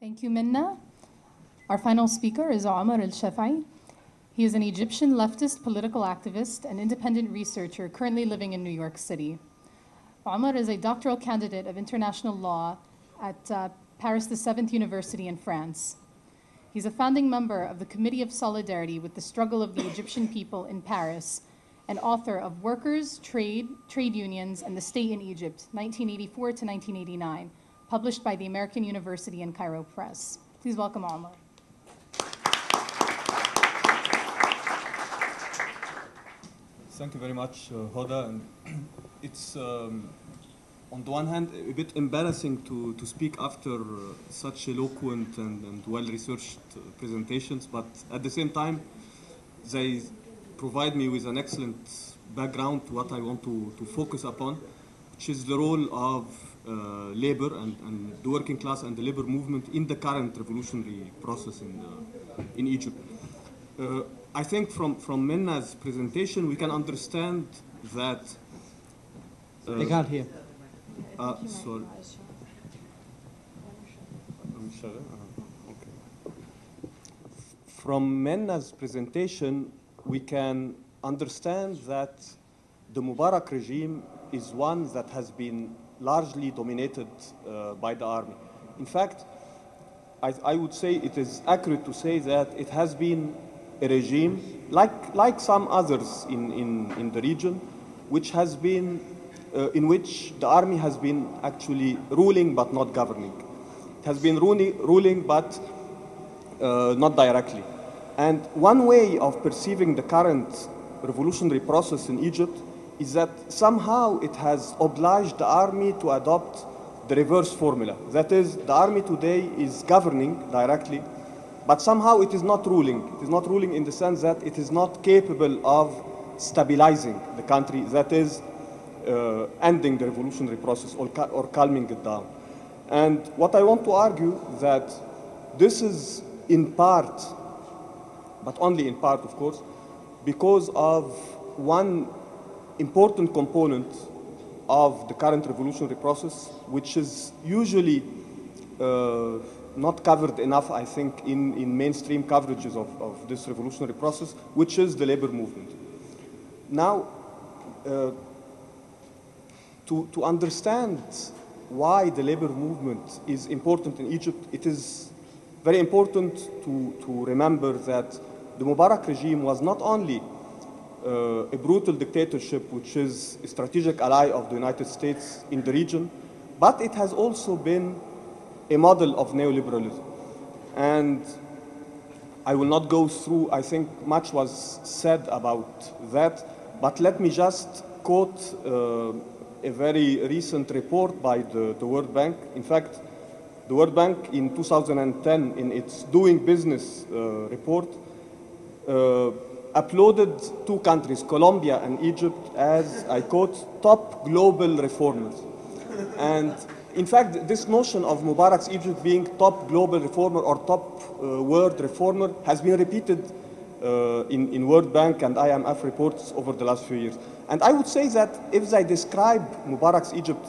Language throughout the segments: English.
Thank you, Minna. Our final speaker is Omar El-Shafei. He is an Egyptian leftist political activist and independent researcher currently living in New York City. Omar is a doctoral candidate of international law at Paris the 7th University in France. He's a founding member of the Committee of Solidarity with the Struggle of the Egyptian People in Paris and author of Workers, Trade Unions, and the State in Egypt, 1984 to 1989, published by the American University and Cairo Press. Please welcome Omar. Thank you very much, Hoda. And it's, on the one hand, a bit embarrassing to speak after such eloquent and well-researched presentations, but at the same time, they provide me with an excellent background to what I want to focus upon, which is the role of labor and the working class and the labor movement in the current revolutionary process in Egypt. I think from Minna's presentation, we can understand that... They can't hear. Sorry. Okay. From Minna's presentation, we can understand that the Mubarak regime is one that has been largely dominated by the army. In fact, I would say it is accurate to say that it has been a regime, like some others in the region, which has been, in which the army has been actually ruling but not governing. It has been ruling but not directly. And one way of perceiving the current revolutionary process in Egypt is that somehow it has obliged the army to adopt the reverse formula. That is, the army today is governing directly, but somehow it is not ruling. It is not ruling in the sense that it is not capable of stabilizing the country, that is, ending the revolutionary process or calming it down. And what I want to argue that this is in part, but only in part, of course, because of one important component of the current revolutionary process, which is usually not covered enough, I think, in mainstream coverages of this revolutionary process, which is the labor movement. Now, to understand why the labor movement is important in Egypt, it is very important to remember that the Mubarak regime was not only a brutal dictatorship, which is a strategic ally of the United States in the region, but it has also been a model of neoliberalism. And I will not go through, I think much was said about that, but let me just quote a very recent report by the World Bank. In fact, the World Bank in 2010, in its Doing Business report, uploaded two countries, Colombia and Egypt, as, I quote, top global reformers. And in fact, this notion of Mubarak's Egypt being top global reformer or top world reformer has been repeated in World Bank and IMF reports over the last few years. And I would say that if they describe Mubarak's Egypt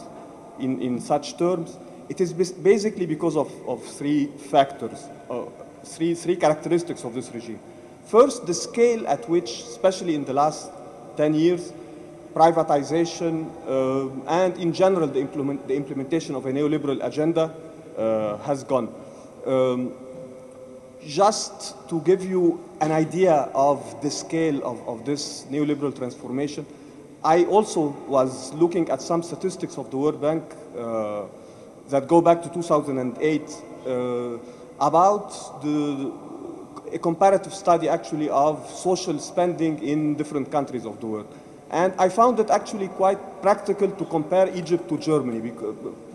in such terms, it is basically because of three factors, three characteristics of this regime. First, the scale at which, especially in the last 10 years, privatization and in general the implementation of a neoliberal agenda has gone. Just to give you an idea of the scale of this neoliberal transformation, I also was looking at some statistics of the World Bank that go back to 2008 about a comparative study actually of social spending in different countries of the world. And I found it actually quite practical to compare Egypt to Germany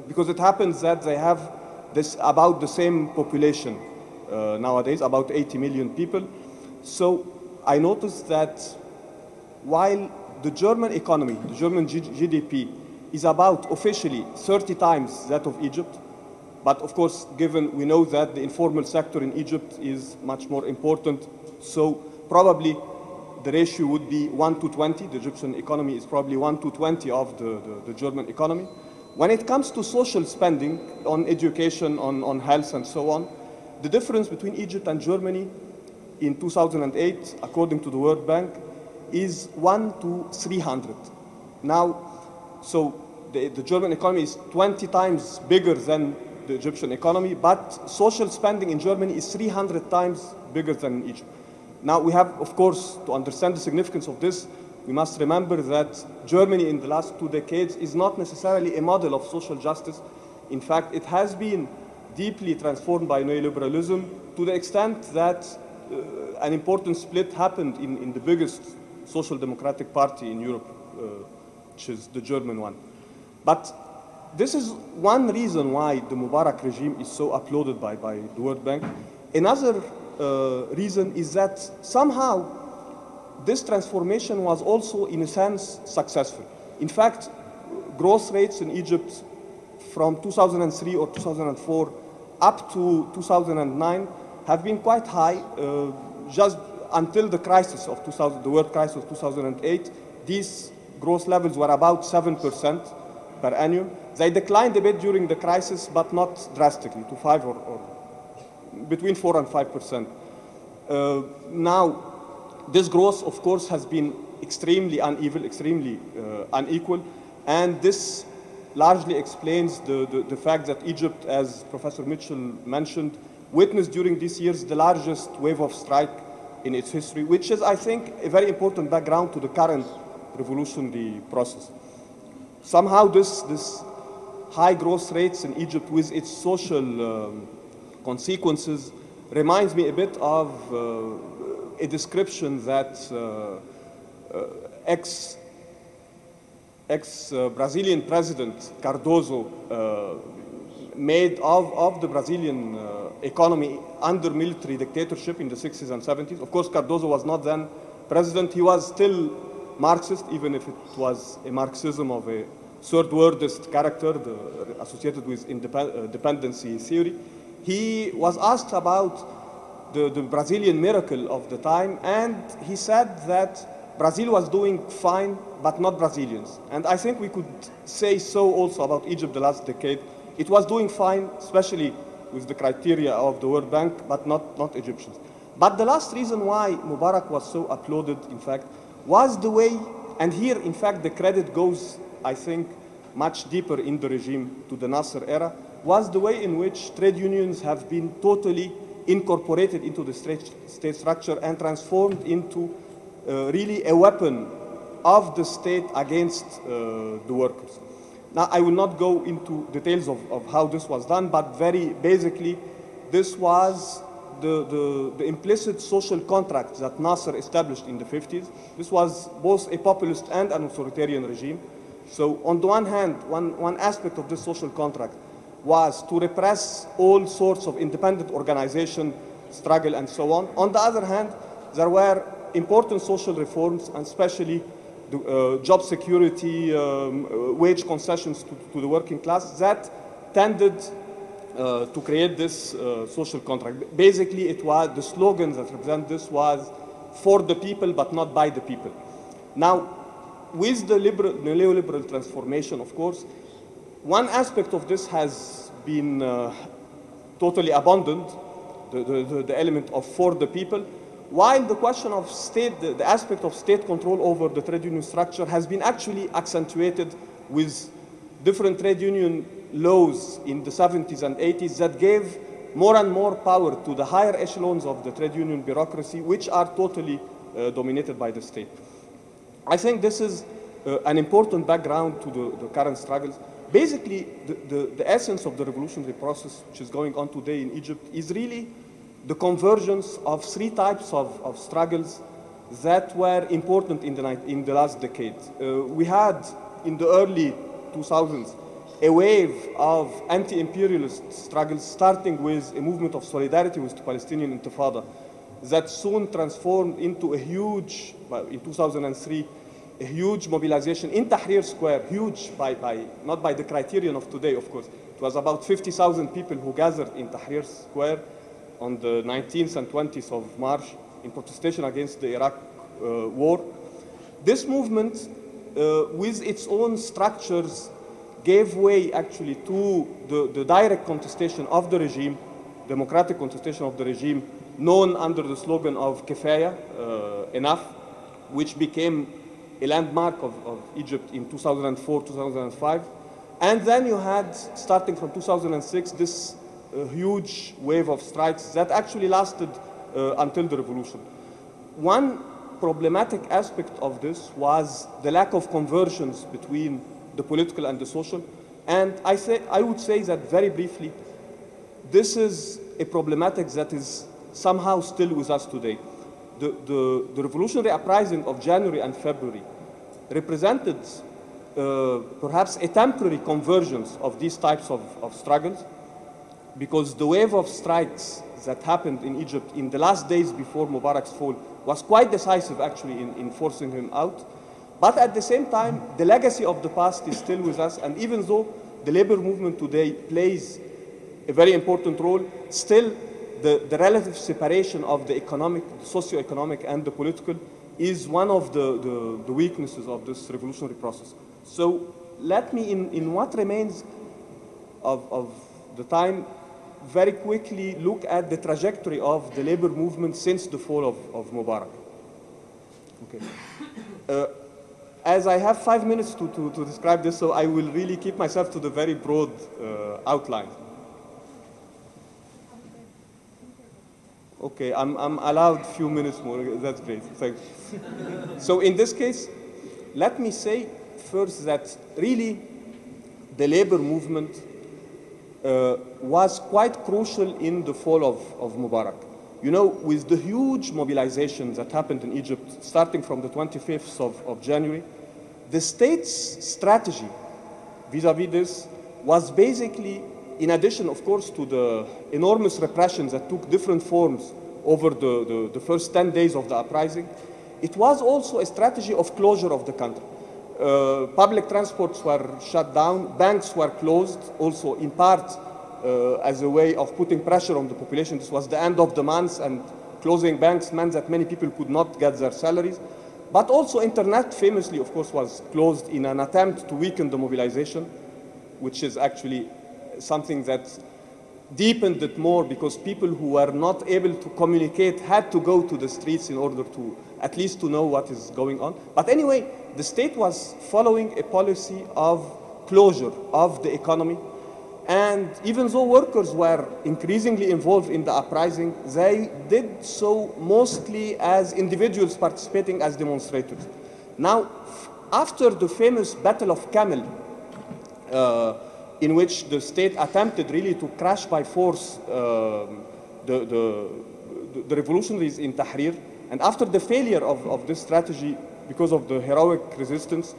because it happens that they have about the same population nowadays, about 80 million people. So I noticed that while the German economy, the German GDP, is about officially 30 times that of Egypt, but of course, given we know that the informal sector in Egypt is much more important, so probably the ratio would be 1 to 20. The Egyptian economy is probably 1 to 20 of the German economy. When it comes to social spending on education, on health, and so on, the difference between Egypt and Germany in 2008, according to the World Bank, is 1 to 300. Now, so the German economy is 20 times bigger than the Egyptian economy, but social spending in Germany is 300 times bigger than in Egypt. Now, we have, of course, to understand the significance of this, we must remember that Germany in the last 2 decades is not necessarily a model of social justice. In fact, it has been deeply transformed by neoliberalism to the extent that an important split happened in the biggest social democratic party in Europe, which is the German one. But this is one reason why the Mubarak regime is so applauded by the World Bank. Another reason is that somehow this transformation was also, in a sense, successful. In fact, growth rates in Egypt from 2003 or 2004 up to 2009 have been quite high. Just until the crisis of the world crisis of 2008, these growth levels were about 7% per annum. They declined a bit during the crisis, but not drastically, to 5 or between 4 and 5%. Now, this growth, of course, has been extremely uneven, extremely unequal, and this largely explains the fact that Egypt, as Professor Mitchell mentioned, witnessed during these years the largest wave of strike in its history, which is, I think, a very important background to the current revolutionary process. Somehow this high growth rates in Egypt with its social consequences reminds me a bit of a description that ex-Brazilian President Cardoso made of the Brazilian economy under military dictatorship in the 60s and 70s. Of course, Cardoso was not then president. He was still Marxist, even if it was a Marxism of a third worldist character associated with dependency theory. He was asked about the Brazilian miracle of the time, and he said that Brazil was doing fine, but not Brazilians. And I think we could say so also about Egypt the last decade. It was doing fine, especially with the criteria of the World Bank, but not Egyptians. But the last reason why Mubarak was so applauded, in fact, was the way, and here, in fact, the credit goes, I think, much deeper in the regime to the Nasser era, was the way in which trade unions have been totally incorporated into the state structure and transformed into really a weapon of the state against the workers. Now, I will not go into details of how this was done, but very basically, this was the implicit social contract that Nasser established in the 50s. This was both a populist and an authoritarian regime. So on the one hand, one aspect of this social contract was to repress all sorts of independent organization, struggle, and so on. On the other hand, there were important social reforms, and especially the, job security, wage concessions to the working class that tended to create this social contract. Basically, it was the slogan that represent this was for the people, but not by the people. Now, with the neoliberal transformation, of course, one aspect of this has been totally abandoned, the element of for the people, while the question of state, the aspect of state control over the trade union structure has been actually accentuated with different trade union laws in the 70s and 80s that gave more and more power to the higher echelons of the trade union bureaucracy, which are totally dominated by the state. I think this is an important background to the current struggles. Basically, the essence of the revolutionary process which is going on today in Egypt is really the convergence of three types of struggles that were important in the last decade. We had, in the early 2000s, a wave of anti-imperialist struggles, starting with a movement of solidarity with the Palestinian Intifada that soon transformed into a huge, in 2003, a huge mobilization in Tahrir Square, huge not by the criterion of today, of course. It was about 50,000 people who gathered in Tahrir Square on the 19th and 20th of March in protestation against the Iraq war. This movement, with its own structures, gave way actually to the direct contestation of the regime, democratic contestation of the regime, known under the slogan of Kifaya, enough, which became a landmark of Egypt in 2004, 2005. And then you had, starting from 2006, this huge wave of strikes that actually lasted until the revolution. One problematic aspect of this was the lack of convergence between the political and the social. And I would say that very briefly, this is a problematic that is somehow still with us today. The revolutionary uprising of January and February represented perhaps a temporary convergence of these types of struggles, because the wave of strikes that happened in Egypt in the last days before Mubarak's fall was quite decisive actually in forcing him out. But at the same time, the legacy of the past is still with us, and even though the labor movement today plays a very important role, still the relative separation of the economic, socio-economic, and the political is one of the weaknesses of this revolutionary process. So let me, in what remains of the time, very quickly look at the trajectory of the labor movement since the fall of Mubarak. Okay. As I have 5 minutes to describe this, so I will really keep myself to the very broad outline. Okay, I'm allowed a few minutes more. That's great. Thanks. So in this case, let me say first that really the labor movement was quite crucial in the fall of Mubarak. You know, with the huge mobilization that happened in Egypt, starting from the 25th of January, the state's strategy vis-à-vis this was basically, in addition, of course, to the enormous repressions that took different forms over the first 10 days of the uprising, it was also a strategy of closure of the country. Public transports were shut down, banks were closed, also in part as a way of putting pressure on the population. This was the end of the month, and closing banks meant that many people could not get their salaries. But also internet, famously, of course, was closed in an attempt to weaken the mobilization, which is actually something that deepened it more, because people who were not able to communicate had to go to the streets in order to at least to know what is going on. But anyway, the state was following a policy of closure of the economy. And even though workers were increasingly involved in the uprising, they did so mostly as individuals participating as demonstrators. Now, after the famous Battle of Camel, in which the state attempted really to crash by force the revolutionaries in Tahrir, and after the failure of this strategy because of the heroic resistance,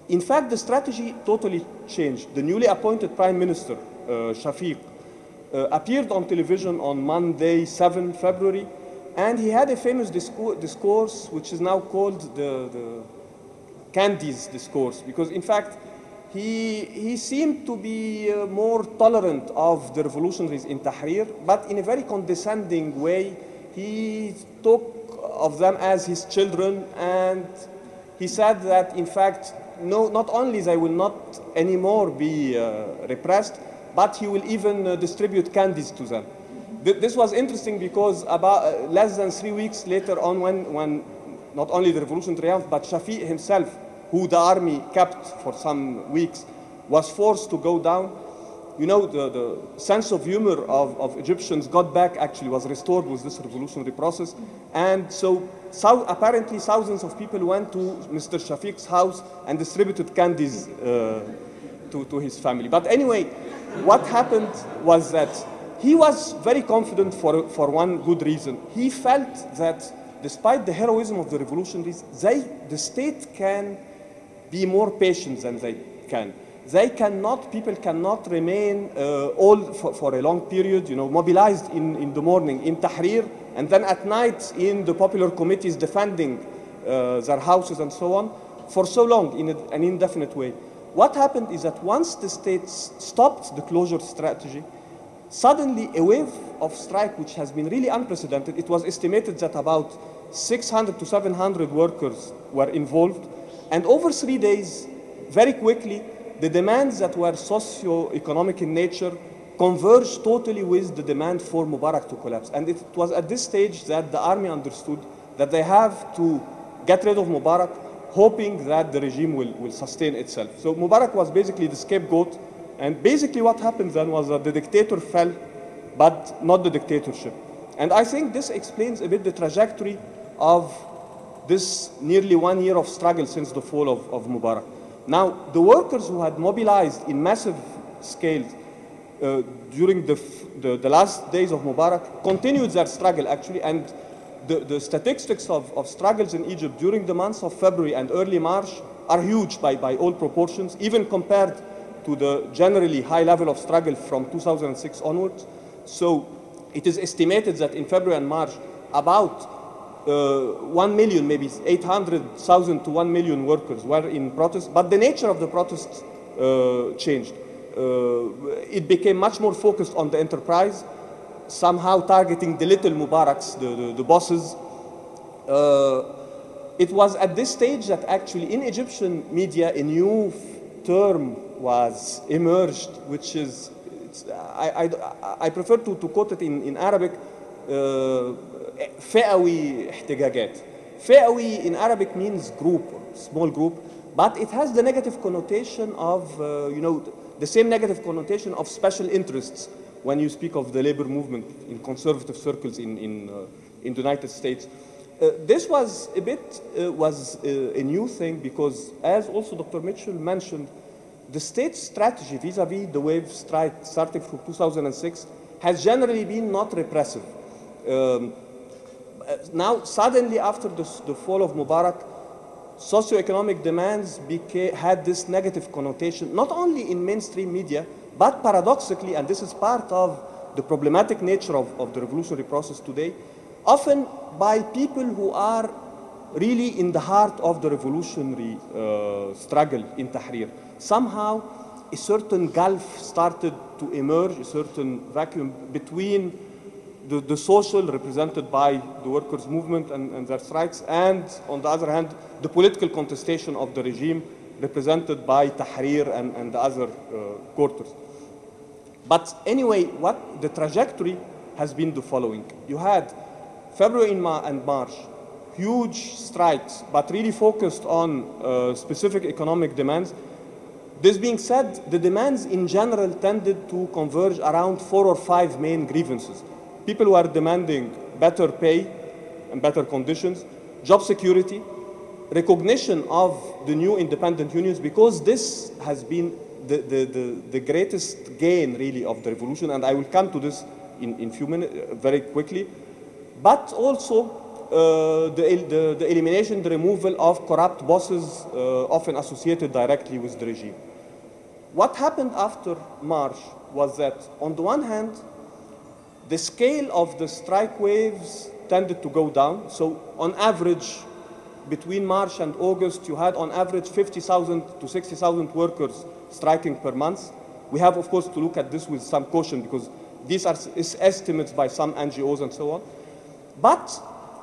in fact, the strategy totally changed. The newly appointed Prime Minister, El-Shafei, appeared on television on Monday, 7 February, and he had a famous discourse, which is now called the Candies discourse, because in fact, he seemed to be more tolerant of the revolutionaries in Tahrir, but in a very condescending way. He talked of them as his children, and he said that, in fact, no, not only they will not anymore be repressed, but he will even distribute candies to them. This was interesting because about less than 3 weeks later on, when not only the revolution triumphed, but El-Shafei himself, who the army kept for some weeks, was forced to go down. You know, the sense of humor of Egyptians got back, actually was restored with this revolutionary process. And so apparently thousands of people went to Mr. El-Shafei's house and distributed candies to his family. But anyway, what happened was that he was very confident for one good reason. He felt that despite the heroism of the revolutionaries, the state can be more patient than they can. People cannot remain all for a long period, you know, mobilized in the morning in Tahrir, and then at night in the popular committees defending their houses and so on, for so long in an indefinite way. What happened is that once the state stopped the closure strategy, suddenly a wave of strike, which has been really unprecedented. It was estimated that about 600 to 700 workers were involved, and over 3 days, very quickly, the demands that were socio-economic in nature converged totally with the demand for Mubarak to collapse. And it was at this stage that the army understood that they have to get rid of Mubarak, hoping that the regime will sustain itself. So Mubarak was basically the scapegoat, and basically what happened then was that the dictator fell, but not the dictatorship. And I think this explains a bit the trajectory of this nearly 1 year of struggle since the fall of Mubarak. Now, the workers who had mobilized in massive scales during the last days of Mubarak continued their struggle, actually, and the statistics of struggles in Egypt during the months of February and early March are huge by all proportions, even compared to the generally high level of struggle from 2006 onwards. So it is estimated that in February and March, about 1 million, maybe 800,000 to 1 million workers were in protest, but the nature of the protests changed. It became much more focused on the enterprise, somehow targeting the little Mubaraks, the bosses. It was at this stage that actually in Egyptian media a new term was emerged, which is, I prefer to quote it in Arabic, فئوي احتجاجات. فئوي in Arabic means group, small group, but it has the negative connotation of, the same negative connotation of special interests when you speak of the labor movement in conservative circles in the United States. This was a bit, a new thing because, as also Dr. Mitchell mentioned, the state's strategy vis-a-vis the wave strike starting from 2006 has generally been not repressive. Now, suddenly after the fall of Mubarak, socioeconomic demands had this negative connotation, not only in mainstream media, but paradoxically, and this is part of the problematic nature of the revolutionary process today, often by people who are really in the heart of the revolutionary struggle in Tahrir. Somehow, a certain gulf started to emerge, a certain vacuum between the social represented by the workers' movement and their strikes, and on the other hand, the political contestation of the regime represented by Tahrir and the other quarters. But anyway, what the trajectory has been the following. You had February and March, huge strikes, but really focused on specific economic demands. This being said, the demands in general tended to converge around 4 or 5 main grievances. People were demanding better pay and better conditions, job security, recognition of the new independent unions, because this has been the greatest gain really of the revolution, and I will come to this in few minutes, very quickly, but also the elimination, the removal of corrupt bosses often associated directly with the regime. What happened after March was that, on the one hand, the scale of the strike waves tended to go down. So on average, between March and August, you had on average 50,000 to 60,000 workers striking per month. We have, of course, to look at this with some caution because these are estimates by some NGOs and so on. But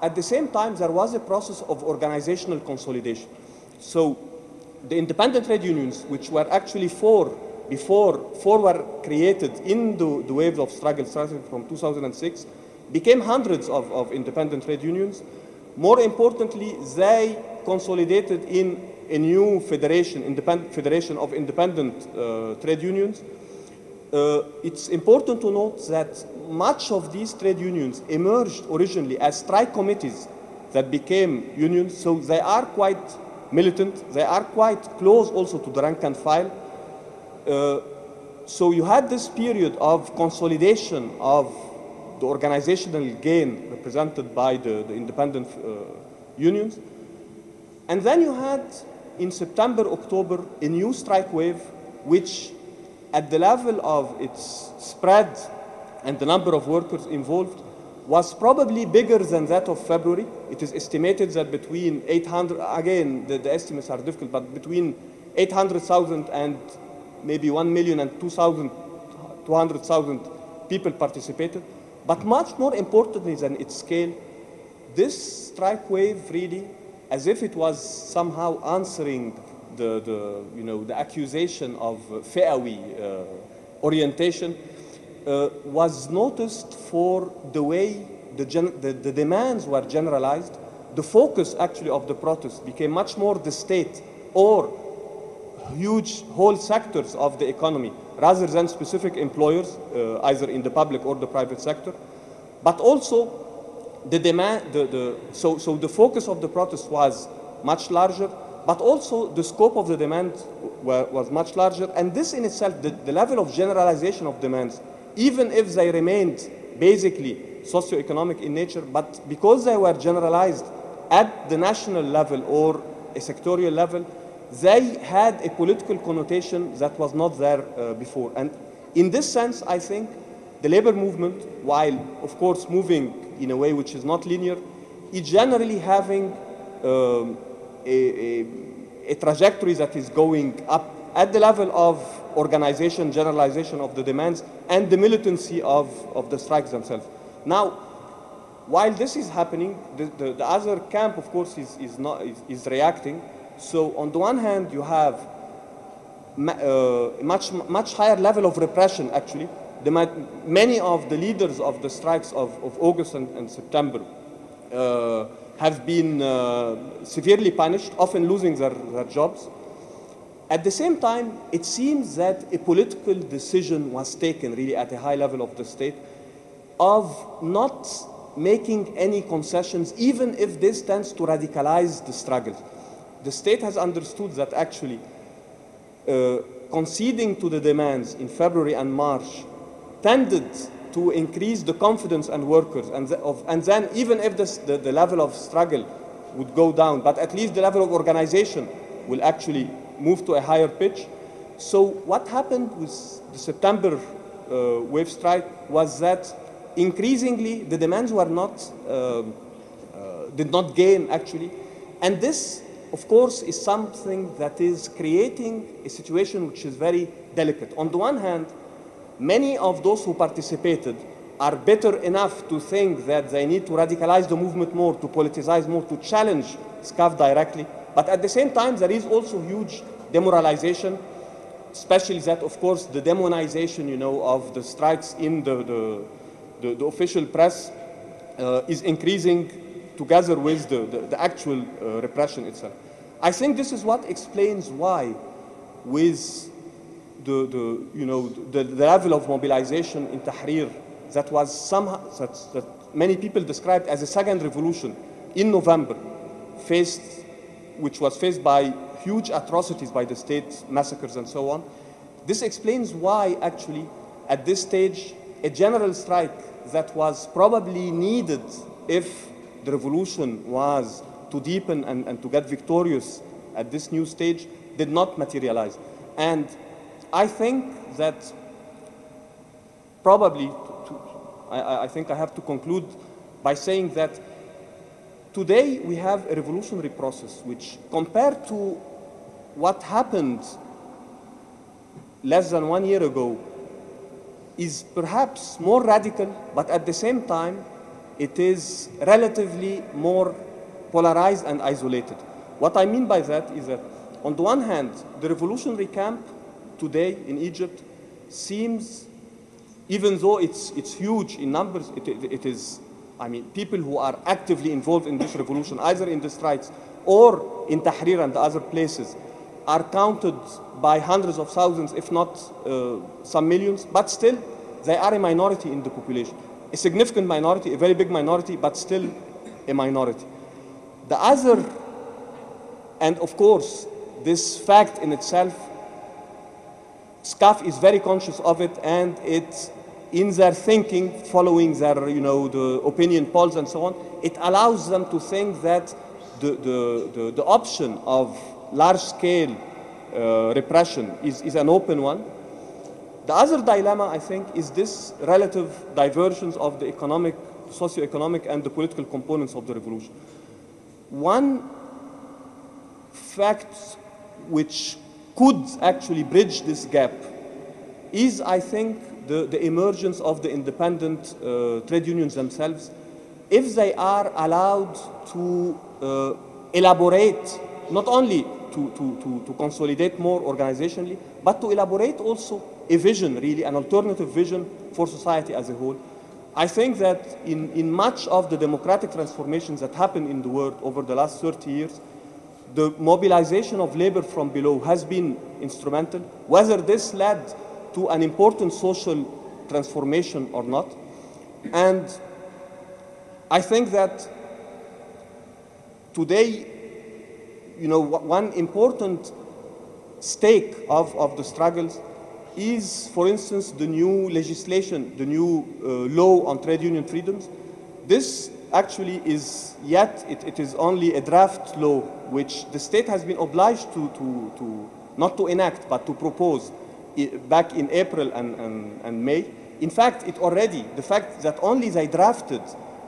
at the same time, there was a process of organizational consolidation. So the independent trade unions, which were actually four were created in the waves of struggle starting from 2006, became hundreds of independent trade unions. More importantly, they consolidated in a new federation, federation of independent trade unions. It's important to note that much of these trade unions emerged originally as strike committees that became unions, so they are quite militant, they are quite close also to the rank and file. So you had this period of consolidation of the organizational gain represented by the independent unions. And then you had, in September, October, a new strike wave, which at the level of its spread and the number of workers involved was probably bigger than that of February. It is estimated that between 800, again, the estimates are difficult, but between 800,000 and maybe 1 million and 200,000 people participated. But much more importantly than its scale, this strike wave really, as if it was somehow answering the accusation of Fi'awi orientation was noticed for the way the demands were generalized. The focus actually of the protest became much more the state or huge whole sectors of the economy rather than specific employers, either in the public or the private sector. But also the demand, so the focus of the protest was much larger, but also the scope of the demand was much larger. And this in itself, the level of generalization of demands, even if they remained basically socioeconomic in nature, but because they were generalized at the national level or a sectorial level, they had a political connotation that was not there before. And in this sense, I think the labor movement, while of course moving in a way which is not linear, is generally having a trajectory that is going up at the level of organization, generalization of the demands, and the militancy of the strikes themselves. Now, while this is happening, the other camp, of course, is reacting. So on the one hand, you have much higher level of repression, actually. Many of the leaders of the strikes of August and September have been severely punished, often losing their jobs. At the same time, it seems that a political decision was taken really at a high level of the state of not making any concessions, even if this tends to radicalize the struggle. The state has understood that actually conceding to the demands in February and March tended to increase the confidence and workers, and then even if the level of struggle would go down, but at least the level of organization will actually move to a higher pitch. So what happened with the September wave strike was that increasingly the demands were not, did not gain actually, and this of course is something that is creating a situation which is very delicate. On the one hand, many of those who participated are better enough to think that they need to radicalize the movement more, to politicize more, to challenge SCAF directly. But at the same time, there is also huge demoralization, especially that, of course, the demonization, of the strikes in the official press is increasing together with the actual repression itself. I think this is what explains why, with the level of mobilization in Tahrir that was somehow that many people described as a second revolution in November, which was faced by huge atrocities by the state, massacres and so on. This explains why actually at this stage a general strike that was probably needed if the revolution was to deepen and to get victorious at this new stage did not materialize. And I think that probably, I think I have to conclude by saying that today we have a revolutionary process which, compared to what happened less than 1 year ago, is perhaps more radical, but at the same time, it is relatively more polarized and isolated. What I mean by that is that, on the one hand, the revolutionary camp today in Egypt seems, even though it's huge in numbers, it is, I mean, people who are actively involved in this revolution, either in the strikes or in Tahrir and other places, are counted by hundreds of thousands, if not some millions, but still they are a minority in the population. A significant minority, a very big minority, but still a minority. The other, and of course, this fact in itself, SCAF is very conscious of it, and it, in their thinking, following their, the opinion polls and so on, it allows them to think that the option of large-scale repression is an open one. The other dilemma, I think, is this relative divergence of the economic, socio-economic, and the political components of the revolution. One fact which could actually bridge this gap is, I think, the emergence of the independent trade unions themselves, if they are allowed to elaborate not only to consolidate more organizationally, but to elaborate also a vision, really, an alternative vision for society as a whole. I think that in much of the democratic transformations that happened in the world over the last 30 years, the mobilization of labor from below has been instrumental, whether this led to an important social transformation or not. And I think that today, you know, one important stake of the struggles is, for instance, the new legislation, the new law on trade union freedoms. This actually is it is only a draft law, which the state has been obliged to not to enact, but to propose back in April and May. In fact, the fact that only they drafted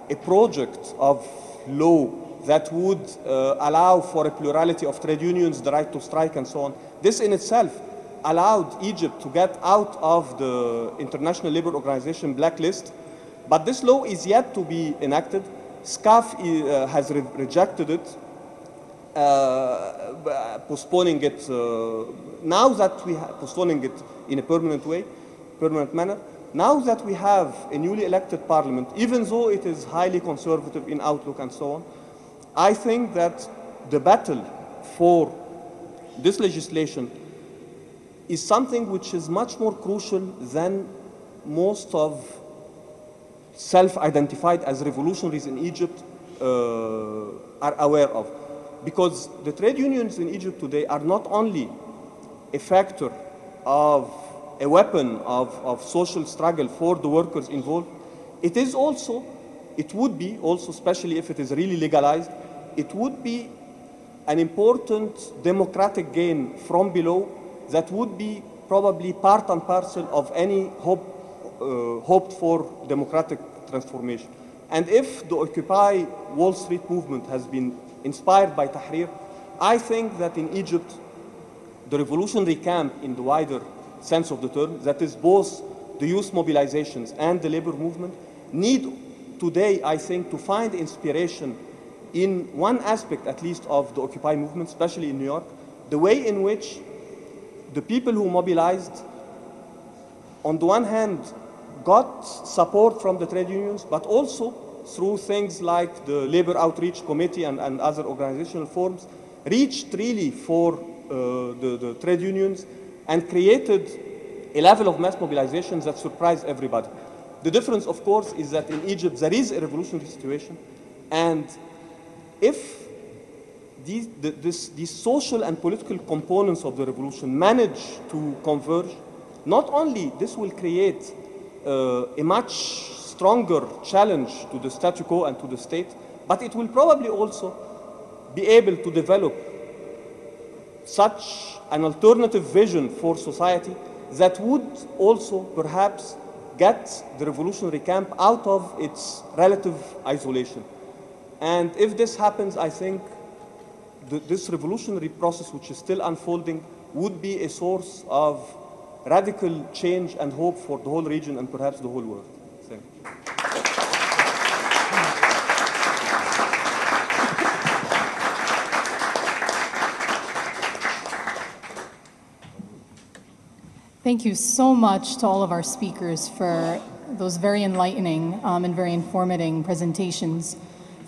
a project of law that would allow for a plurality of trade unions, the right to strike and so on, this in itself allowed Egypt to get out of the International Labour Organization blacklist. But this law is yet to be enacted. SCAF has rejected it, postponing it postponing it in a permanent manner. Now that we have a newly elected parliament, even though it is highly conservative in outlook and so on, I think that the battle for this legislation is something which is much more crucial than most of self-identified as revolutionaries in Egypt are aware of. Because the trade unions in Egypt today are not only a factor of a weapon of social struggle for the workers involved, it would be also, especially if it is really legalized, it would be an important democratic gain from below that would be probably part and parcel of any hoped for democratic transformation. And if the Occupy Wall Street movement has been inspired by Tahrir, I think that in Egypt, the revolutionary camp in the wider sense of the term, that is both the youth mobilizations and the labor movement, need today, I think, to find inspiration in one aspect at least of the Occupy movement, especially in New York, the way in which the people who mobilized, on the one hand, got support from the trade unions, but also through things like the Labor Outreach Committee and other organizational forms, reached really for the trade unions and created a level of mass mobilization that surprised everybody. The difference, of course, is that in Egypt there is a revolutionary situation, and if these social and political components of the revolution manage to converge, not only this will create a much stronger challenge to the statu quo and to the state, but it will probably also be able to develop such an alternative vision for society that would also perhaps get the revolutionary camp out of its relative isolation. And if this happens, I think this revolutionary process, which is still unfolding, would be a source of radical change and hope for the whole region and perhaps the whole world. Thank you. Thank you so much to all of our speakers for those very enlightening and very informative presentations.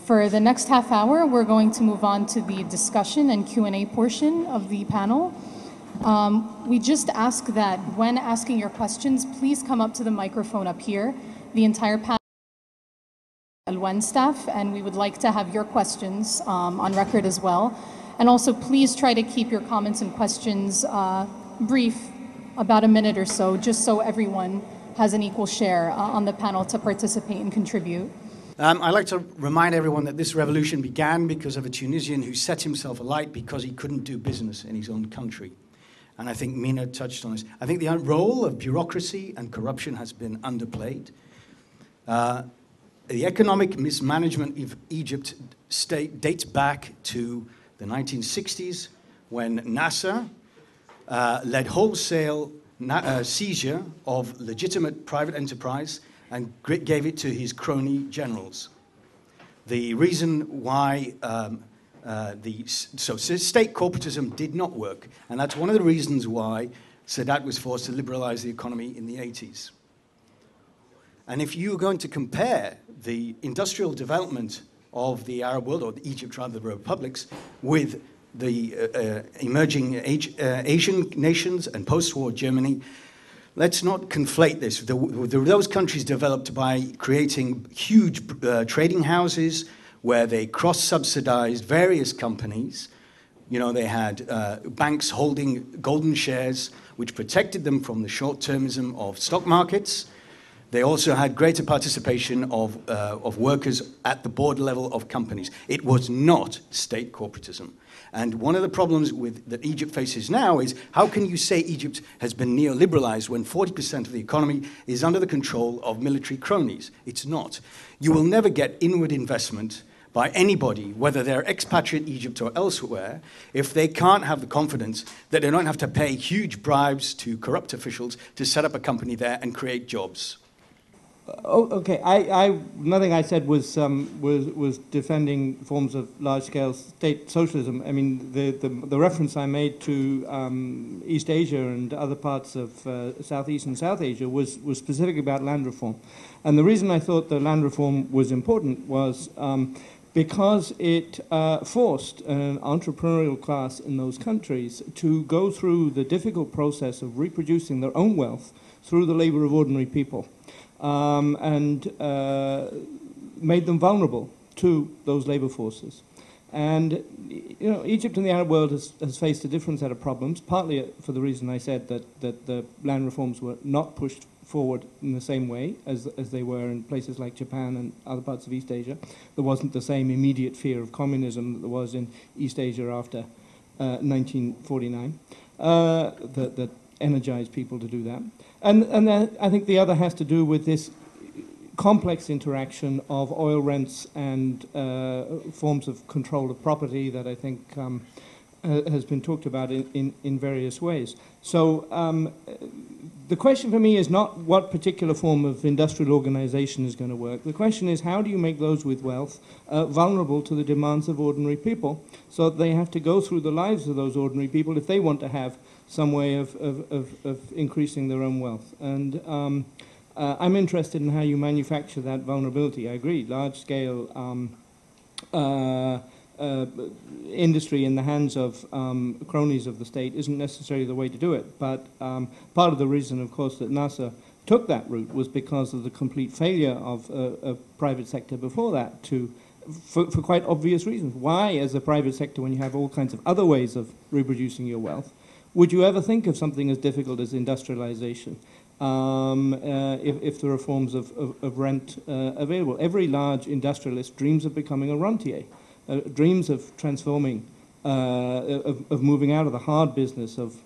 For the next half hour, we're going to move on to the discussion and Q&A portion of the panel. We just ask that when asking your questions, please come up to the microphone up here. The entire panel Alwan staff, and we would like to have your questions on record as well. And also, please try to keep your comments and questions brief, about a minute or so, just so everyone has an equal share on the panel to participate and contribute. I'd like to remind everyone that this revolution began because of a Tunisian who set himself alight because he couldn't do business in his own country. And I think Mina touched on this. I think the role of bureaucracy and corruption has been underplayed. The economic mismanagement of Egypt dates back to the 1960s when Nasser led wholesale seizure of legitimate private enterprise and gave it to his crony generals. The reason why So state corporatism did not work, and that's one of the reasons why Sadat was forced to liberalize the economy in the 80s. And if you're going to compare the industrial development of the Arab world, or Egypt rather, the republics, with the emerging Asian nations and post-war Germany, let's not conflate this. Those countries developed by creating huge trading houses where they cross-subsidized various companies. You know, they had banks holding golden shares, which protected them from the short-termism of stock markets. They also had greater participation of workers at the board level of companies. It was not state corporatism. And one of the problems that Egypt faces now is, how can you say Egypt has been neoliberalized when 40% of the economy is under the control of military cronies? It's not. You will never get inward investment by anybody, whether they're expatriate Egypt or elsewhere, if they can't have the confidence that they don't have to pay huge bribes to corrupt officials to set up a company there and create jobs. Okay. Nothing I said was defending forms of large-scale state socialism. I mean, the reference I made to East Asia and other parts of Southeast and South Asia was specific about land reform, and the reason I thought that land reform was important was because it forced an entrepreneurial class in those countries to go through the difficult process of reproducing their own wealth through the labor of ordinary people. And made them vulnerable to those labor forces. And, you know, Egypt and the Arab world has faced a different set of problems, partly for the reason I said that the land reforms were not pushed forward in the same way as they were in places like Japan and other parts of East Asia. There wasn't the same immediate fear of communism that there was in East Asia after 1949 that energized people to do that. And then I think the other has to do with this complex interaction of oil rents and forms of control of property that I think has been talked about in various ways. So the question for me is not what particular form of industrial organization is going to work. The question is, how do you make those with wealth vulnerable to the demands of ordinary people, so that they have to go through the lives of those ordinary people if they want to have some way of increasing their own wealth. And I'm interested in how you manufacture that vulnerability. I agree, large-scale industry in the hands of cronies of the state isn't necessarily the way to do it. But part of the reason, of course, that Nasser took that route was because of the complete failure of private sector before that for quite obvious reasons. Why, as a private sector, when you have all kinds of other ways of reproducing your wealth, would you ever think of something as difficult as industrialization if there are forms of rent available? Every large industrialist dreams of becoming a rentier, dreams of transforming, of moving out of the hard business of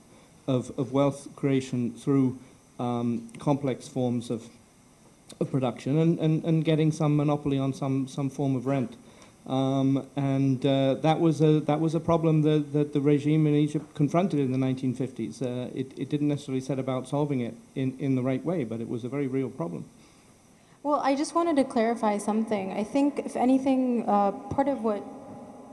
wealth creation through complex forms of production and getting some monopoly on some form of rent. That was a problem that the regime in Egypt confronted in the 1950s. It didn't necessarily set about solving it in the right way, but it was a very real problem. Well, I just wanted to clarify something. I think, if anything, part of what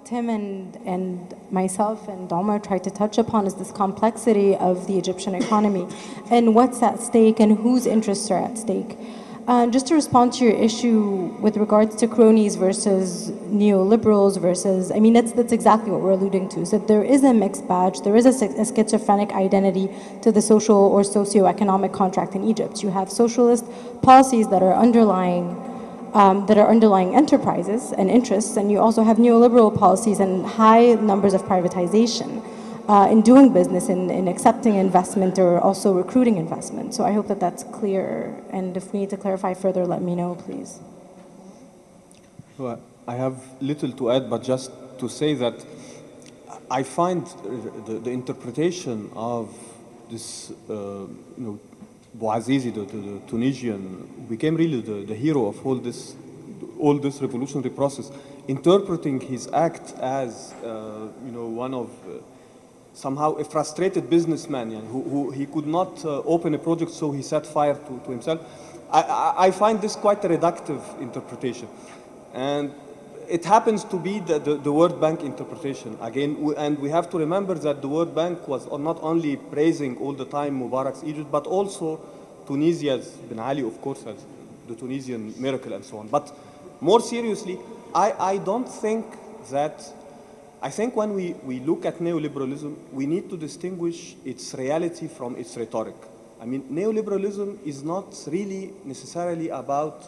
Tim and myself and Omar tried to touch upon is this complexity of the Egyptian economy and what's at stake and whose interests are at stake. Just to respond to your issue with regards to cronies versus neoliberals versus, I mean, that's exactly what we're alluding to. So there is a mixed badge, there is a schizophrenic identity to the social or socio-economic contract in Egypt. You have socialist policies that are underlying enterprises and interests, and you also have neoliberal policies and high numbers of privatization in doing business, in accepting investment or also recruiting investment. So I hope that that's clear, and if we need to clarify further, let me know, please. Well, I have little to add, but just to say that I find the interpretation of this, Bouazizi, the Tunisian, became really the hero of all this revolutionary process, interpreting his act as, one of somehow a frustrated businessman who he could not open a project, so he set fire to himself. I find this quite a reductive interpretation. And it happens to be the World Bank interpretation. Again, and we have to remember that the World Bank was not only praising all the time Mubarak's Egypt, but also Tunisia's Ben Ali, of course, as the Tunisian miracle and so on. But more seriously, I don't think that, I think when we look at neoliberalism, we need to distinguish its reality from its rhetoric. I mean, neoliberalism is not really necessarily about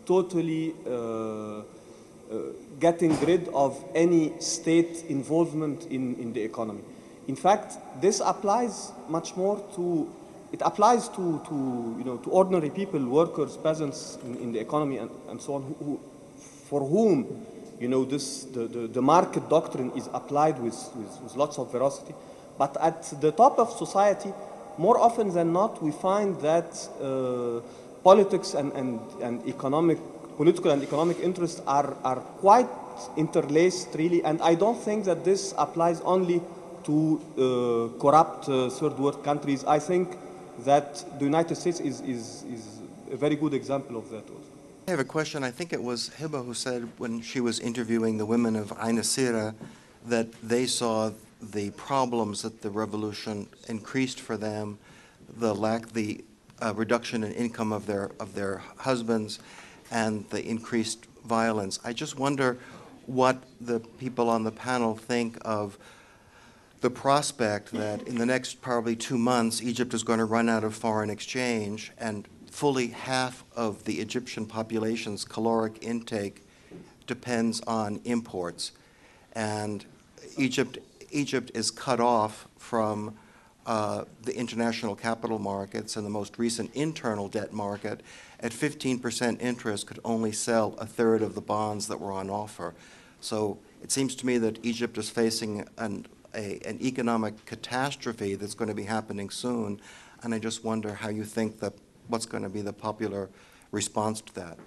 totally getting rid of any state involvement in the economy. In fact, this applies much more to, it applies to ordinary people, workers, peasants in the economy and so on, for whom the market doctrine is applied with lots of veracity. But at the top of society, more often than not, we find that politics and political and economic interests are quite interlaced, really. And I don't think that this applies only to corrupt third world countries. I think that the United States is a very good example of that also. I have a question. I think it was Heba who said when she was interviewing the women of Ain Sira that they saw the problems that the revolution increased for them, the reduction in income of their husbands, and the increased violence. I just wonder what the people on the panel think of the prospect that in the next probably 2 months, Egypt is going to run out of foreign exchange, and fully half of the Egyptian population's caloric intake depends on imports. And Egypt is cut off from the international capital markets, and the most recent internal debt market at 15% interest could only sell 1/3 of the bonds that were on offer. So it seems to me that Egypt is facing an economic catastrophe that's going to be happening soon, and I just wonder how you think that what's going to be the popular response to that.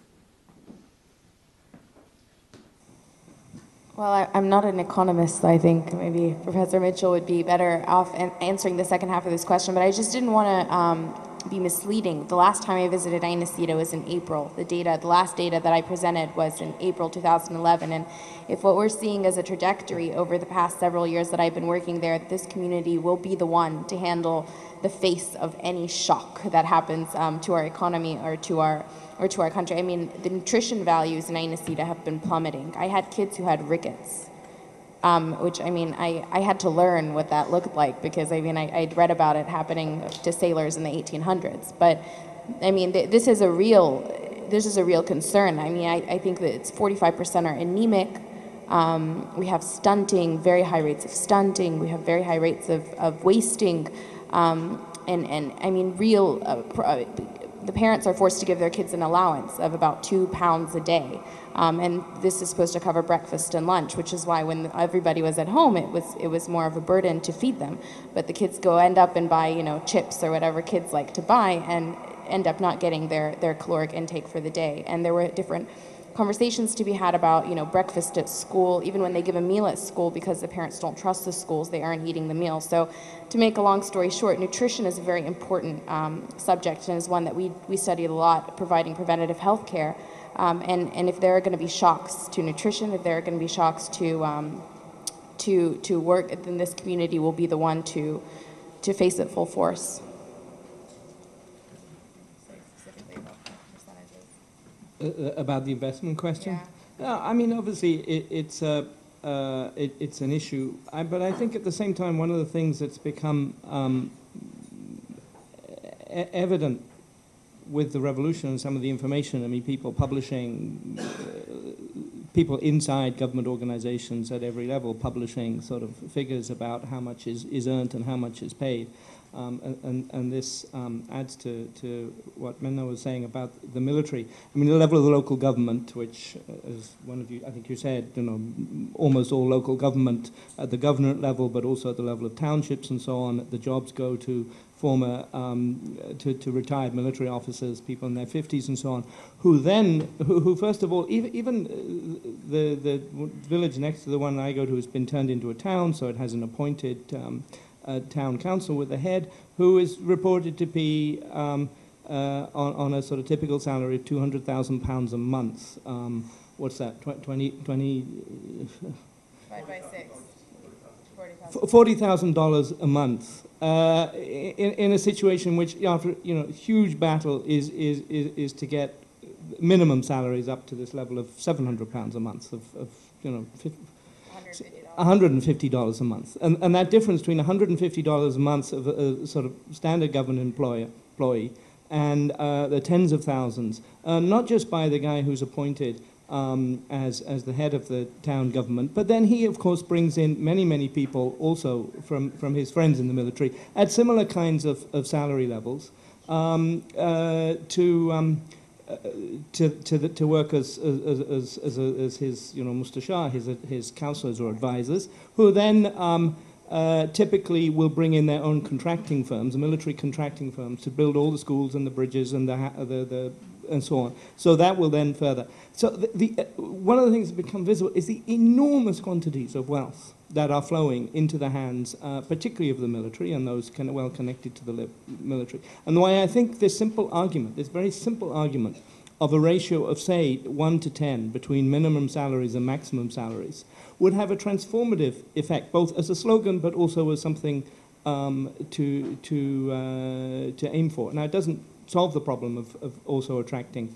Well, I'm not an economist, so I think maybe Professor Mitchell would be better off answering the second half of this question, but I just didn't want to be misleading. The last time I visited Ain Sira was in April. The last data that I presented was in April 2011, and if what we're seeing is a trajectory over the past several years that I've been working there, this community will be the one to handle the face of any shock that happens to our economy or to our country. I mean, the nutrition values in Ain Sira have been plummeting. I had kids who had rickets, which, I mean, I had to learn what that looked like because, I mean, I'd read about it happening to sailors in the 1800s. But, I mean, this is a real concern. I mean, I think that it's 45% are anemic. We have stunting, very high rates of stunting. We have very high rates of wasting. And I mean, the parents are forced to give their kids an allowance of about 2 pounds a day. And this is supposed to cover breakfast and lunch, which is why when everybody was at home, it was more of a burden to feed them. But the kids end up and buy, chips or whatever kids like to buy and end up not getting their caloric intake for the day. And there were different conversations to be had about, breakfast at school, even when they give a meal at school, because the parents don't trust the schools, they aren't eating the meal. So to make a long story short, nutrition is a very important subject and is one that we studied a lot, providing preventative health care. And if there are going to be shocks to nutrition, if there are going to be shocks to work, then this community will be the one to face it full force. About the investment question? Yeah. No, I mean, obviously, it's an issue. But I think at the same time, one of the things that's become evident with the revolution and some of the information, I mean, people publishing, people inside government organizations at every level publishing sort of figures about how much is earned and how much is paid. And this adds to what Menna was saying about the military. I mean, the level of the local government, which, as one of you, I think you said, almost all local government at the governorate level, but also at the level of townships and so on, the jobs go to former, to retired military officers, people in their 50s and so on, who first of all, even the village next to the one I go to has been turned into a town, so it has an appointed town council with a head who is reported to be on a sort of typical salary of £200,000 a month. What's that? 20 Divided by 6. $40,000 a month in a situation which, after huge battle, is to get minimum salaries up to this level of £700 a month of $150 a month, and that difference between $150 a month of a sort of standard government employee and the tens of thousands, not just by the guy who's appointed as the head of the town government, but then he, of course, brings in many people also from his friends in the military at similar kinds of salary levels to work as his mustashar, his counselors or advisors, who then typically will bring in their own contracting firms, military contracting firms, to build all the schools and the bridges and and so on. So that will then further. So one of the things that become visible is the enormous quantities of wealth that are flowing into the hands, particularly of the military and those kind of well connected to the military. And why I think this very simple argument of a ratio of, say, 1 to 10 between minimum salaries and maximum salaries would have a transformative effect, both as a slogan but also as something to aim for. Now, it doesn't solve the problem of also attracting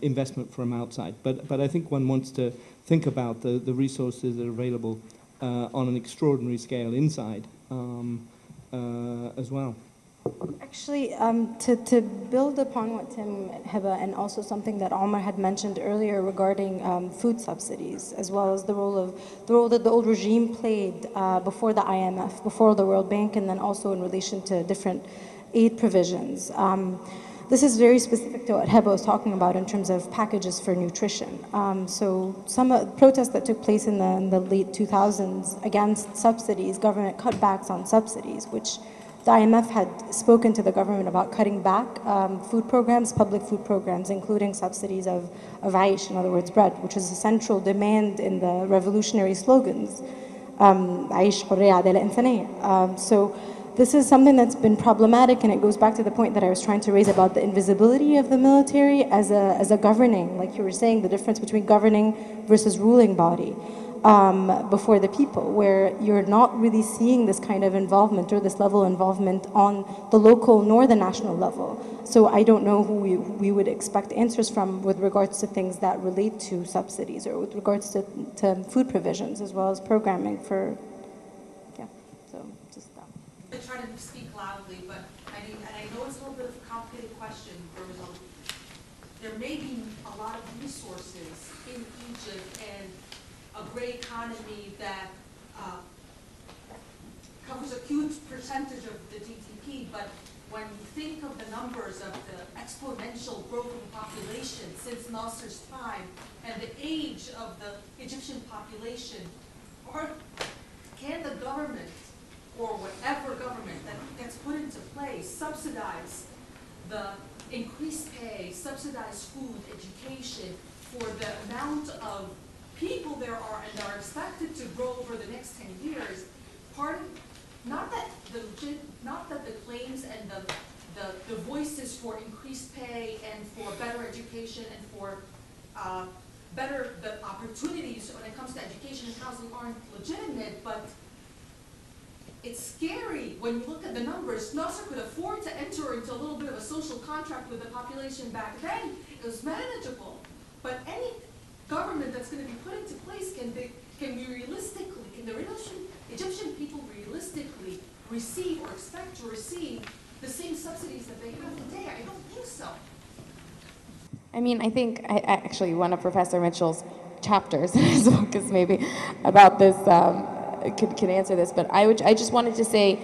investment from outside, but I think one wants to think about the resources that are available on an extraordinary scale inside as well. Actually, to build upon what Tim, Heba, and also something that Omar had mentioned earlier regarding food subsidies, as well as the role that the old regime played before the IMF, before the World Bank, and then also in relation to different aid provisions. This is very specific to what Heba was talking about in terms of packages for nutrition. So some protests that took place in the late 2000s against subsidies, government cutbacks on subsidies, which the IMF had spoken to the government about cutting back food programs, public food programs, including subsidies of aish, in other words, bread, which is a central demand in the revolutionary slogans. Aish, hurriya, adala, insaniyya. So this is something that's been problematic, and it goes back to the point that I was trying to raise about the invisibility of the military as a governing, like you were saying, the difference between governing versus ruling body. Before the people, where you're not really seeing this kind of involvement or this level of involvement on the local nor the national level. So I don't know who we would expect answers from with regards to things that relate to subsidies or with regards to food provisions as well as programming for, so just that. I'm trying to speak loudly, but I know it's a little bit of a complicated question. There may be a lot of resources in Egypt and a great economy that covers a huge percentage of the GDP, but when you think of the numbers of the exponential growth in population since Nasser's time and the age of the Egyptian population, can the government, or whatever government that gets put into place, subsidize the increased pay, subsidize food, education for the amount of people there are and are expected to grow over the next 10 years, not that the claims and the voices for increased pay and for better education and for better the opportunities when it comes to education and housing aren't legitimate, but it's scary when you look at the numbers. Nasser could afford to enter into a little bit of a social contract with the population back then. It was manageable, but any government that's going to be put into place can the Egyptian people realistically receive or expect to receive the same subsidies that they have today? I don't think so. I mean, I think actually one of Professor Mitchell's chapters in his book is maybe about this, can answer this, but I just wanted to say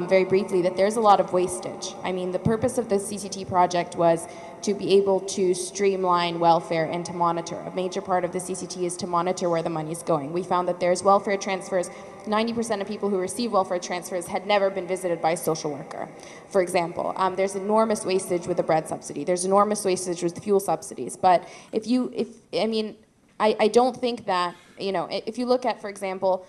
very briefly that there's a lot of wastage. I mean, the purpose of the CCT project was to be able to streamline welfare and to monitor. A major part of the CCT is to monitor where the money is going. We found that there's welfare transfers. 90% of people who receive welfare transfers had never been visited by a social worker, for example. There's enormous wastage with the bread subsidy. There's enormous wastage with the fuel subsidies. But I don't think that, if you look at, for example,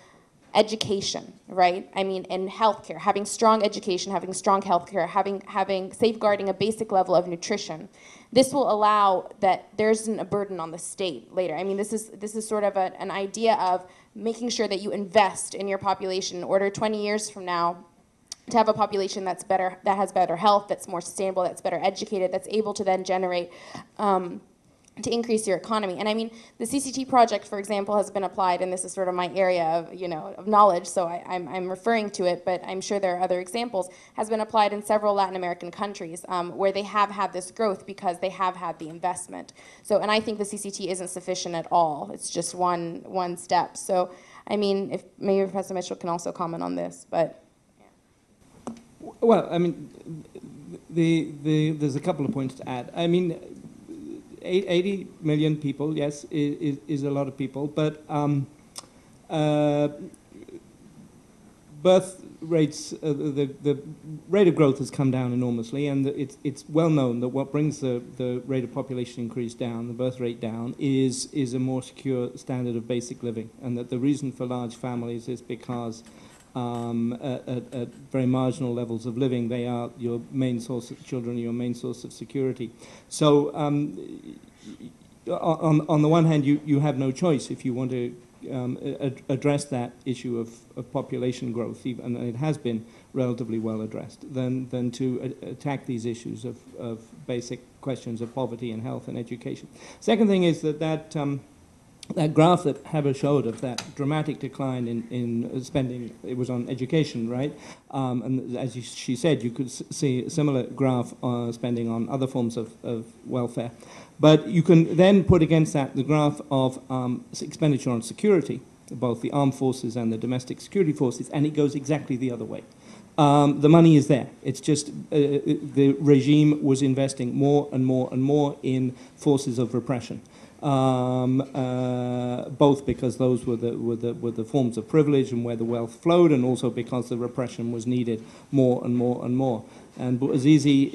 education, right? I mean, and healthcare, having strong education, having strong healthcare, having safeguarding a basic level of nutrition. This will allow that there isn't a burden on the state later. I mean, this is sort of an idea of making sure that you invest in your population in order 20 years from now to have a population that's better, that has better health, that's more sustainable, that's better educated, that's able to then generate to increase your economy. And I mean, the CCT project, for example, has been applied, and this is sort of my area of, of knowledge, so I'm referring to it, but I'm sure there are other examples, has been applied in several Latin American countries where they have had this growth because they have had the investment. So, and I think the CCT isn't sufficient at all. It's just one step. So, I mean, if maybe Professor Mitchell can also comment on this, but. Yeah. Well, I mean, there's a couple of points to add. I mean, 80 million people, yes, is a lot of people, but birth rates, the rate of growth has come down enormously, and it's well known that what brings the rate of population increase down, the birth rate down, is a more secure standard of basic living, and that the reason for large families is because at very marginal levels of living, they are your main source of children, your main source of security. So on the one hand, you have no choice if you want to address that issue of population growth, and it has been relatively well addressed, than to attack these issues of basic questions of poverty and health and education. Second thing is that graph that Heba showed of that dramatic decline in spending, it was on education, right? And as she said, you could see a similar graph spending on other forms of welfare. But you can then put against that the graph of expenditure on security, both the armed forces and the domestic security forces, and it goes exactly the other way. The money is there. It's just the regime was investing more and more and more in forces of repression. Both because those were the forms of privilege and where the wealth flowed, and also because the repression was needed more and more and more. And Bouazizi,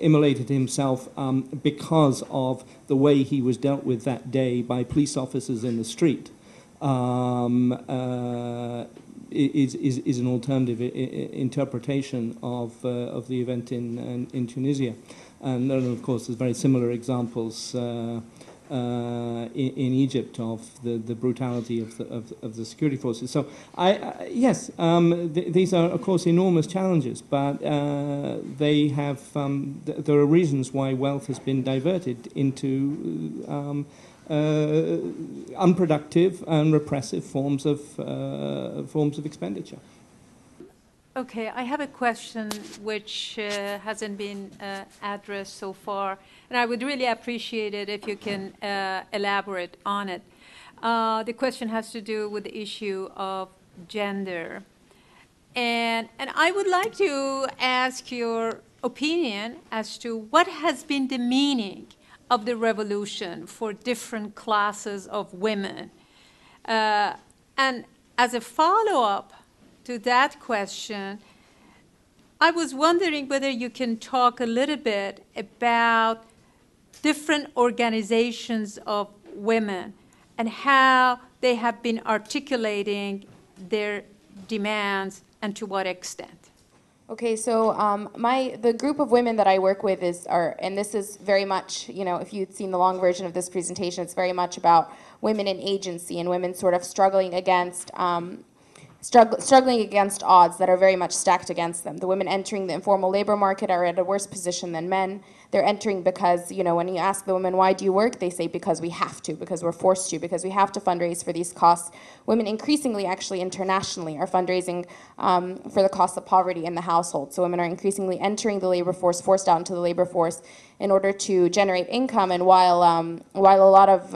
immolated himself because of the way he was dealt with that day by police officers in the street. Is an alternative interpretation of the event in Tunisia. And then, of course, there's very similar examples in Egypt of the brutality of the security forces. So, yes, these are, of course, enormous challenges, but they have. There are reasons why wealth has been diverted into unproductive and repressive forms of expenditure. Okay, I have a question which hasn't been addressed so far, and I would really appreciate it if you can elaborate on it. The question has to do with the issue of gender. And I would like to ask your opinion as to what has been the meaning of the revolution for different classes of women. And as a follow-up to that question, I was wondering whether you can talk a little bit about different organizations of women and how they have been articulating their demands and to what extent. Okay, so the group of women that I work with and this is very much, if you'd seen the long version of this presentation, it's very much about women in agency and women sort of struggling against odds that are very much stacked against them. The women entering the informal labor market are at a worse position than men. They're entering because, when you ask the women, why do you work? They say, because we have to, because we're forced to, because we have to fundraise for these costs. Women increasingly, actually internationally, are fundraising for the cost of poverty in the household. So women are increasingly entering the labor force, forced out into the labor force in order to generate income. And while a lot of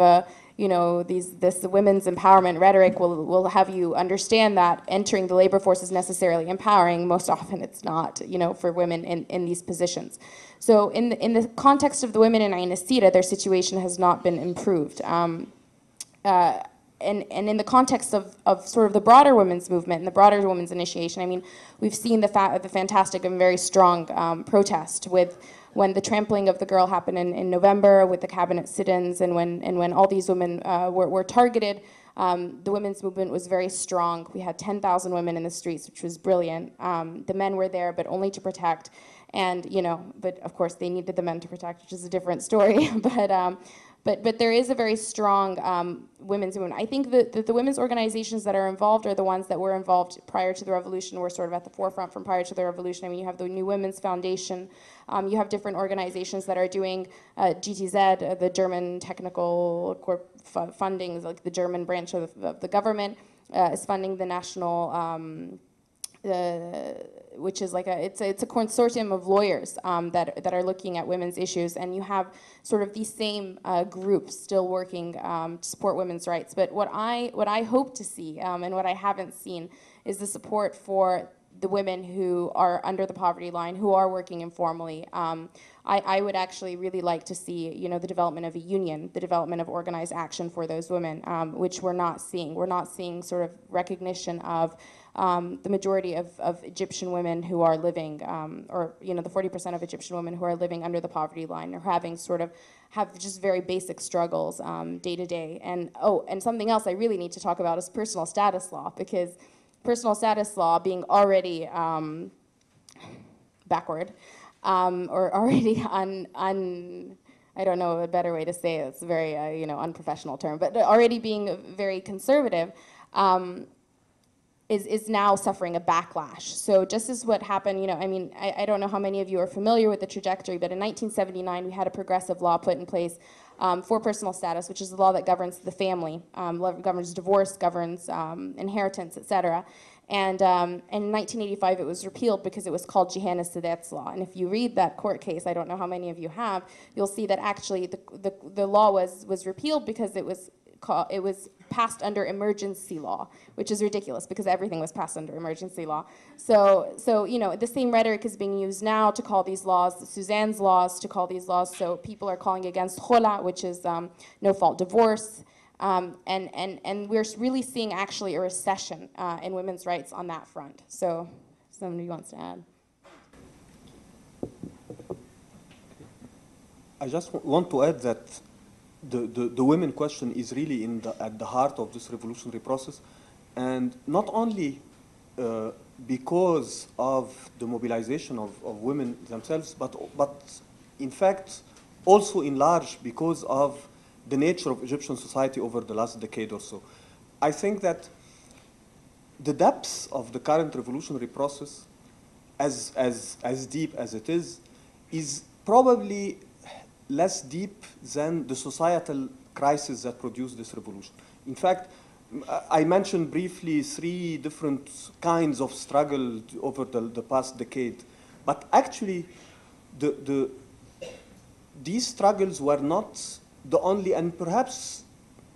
this women's empowerment rhetoric will have you understand that entering the labor force is necessarily empowering. Most often it's not, for women in these positions. So in the context of the women in Ain Sira, their situation has not been improved. And in the context of sort of the broader women's movement and the broader women's initiation, I mean, we've seen the fantastic and very strong protest when the trampling of the girl happened in November with the cabinet sit-ins, and when all these women were targeted The women's movement was very strong. We had 10,000 women in the streets, which was brilliant. The men were there, but only to protect. And, you know, but of course they needed the men to protect, which is a different story. But there is a very strong women's movement. I think that the women's organizations that are involved are the ones that were involved prior to the revolution, were sort of at the forefront from prior to the revolution. I mean, you have the New Women's Foundation. You have different organizations that are doing GTZ, the German technical funding, like the German branch of the government, is funding the national which is like it's a consortium of lawyers that are looking at women's issues, and you have sort of these same groups still working to support women's rights. But what I hope to see, and what I haven't seen, is the support for the women who are under the poverty line, who are working informally. I would actually really like to see, you know, the development of a union, the development of organized action for those women, which we're not seeing. We're not seeing sort of recognition of the majority of Egyptian women who are living, or, you know, the 40% of Egyptian women who are living under the poverty line, or having sort of have just very basic struggles day to day. And and something else I really need to talk about is personal status law, because personal status law being already backward, or already I don't know a better way to say it, it's a very you know, unprofessional term, but already being very conservative, is now suffering a backlash. So just as what happened, you know, I mean, I don't know how many of you are familiar with the trajectory, but in 1979 we had a progressive law put in place for personal status, which is the law that governs the family, governs divorce, governs inheritance, etc. And in 1985 it was repealed because it was called Johannes Sadet's law. And if you read that court case, I don't know how many of you have, you'll see that actually the law was repealed because it was passed under emergency law, which is ridiculous because everything was passed under emergency law. So you know, the same rhetoric is being used now to call these laws Suzanne's laws, to call these laws. So people are calling against khola, which is no-fault divorce. And we're really seeing actually a recession in women's rights on that front. So somebody wants to add? I just want to add that the women question is really at the heart of this revolutionary process, and not only because of the mobilization of women themselves, but in fact also in large because of the nature of Egyptian society over the last decade or so. I think that the depths of the current revolutionary process, as deep as it is probably less deep than the societal crisis that produced this revolution. In fact, I mentioned briefly 3 different kinds of struggle over the past decade, but actually these struggles were not the only, and perhaps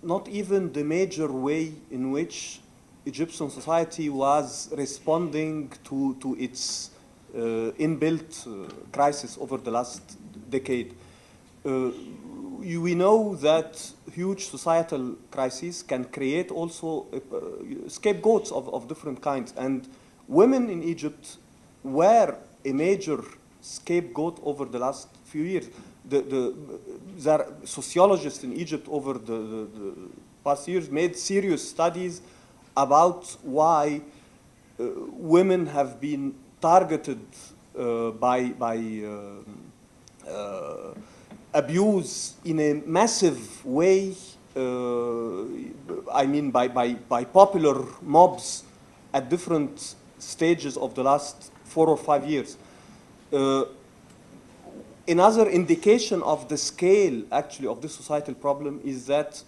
not even the major way in which Egyptian society was responding to its inbuilt crisis over the last decade. We know that huge societal crises can create also scapegoats of different kinds, and women in Egypt were a major scapegoat over the last few years. There are sociologists in Egypt over the past years made serious studies about why women have been targeted by abuse in a massive way, I mean by popular mobs at different stages of the last 4 or 5 years. Another indication of the scale, actually, of this societal problem is that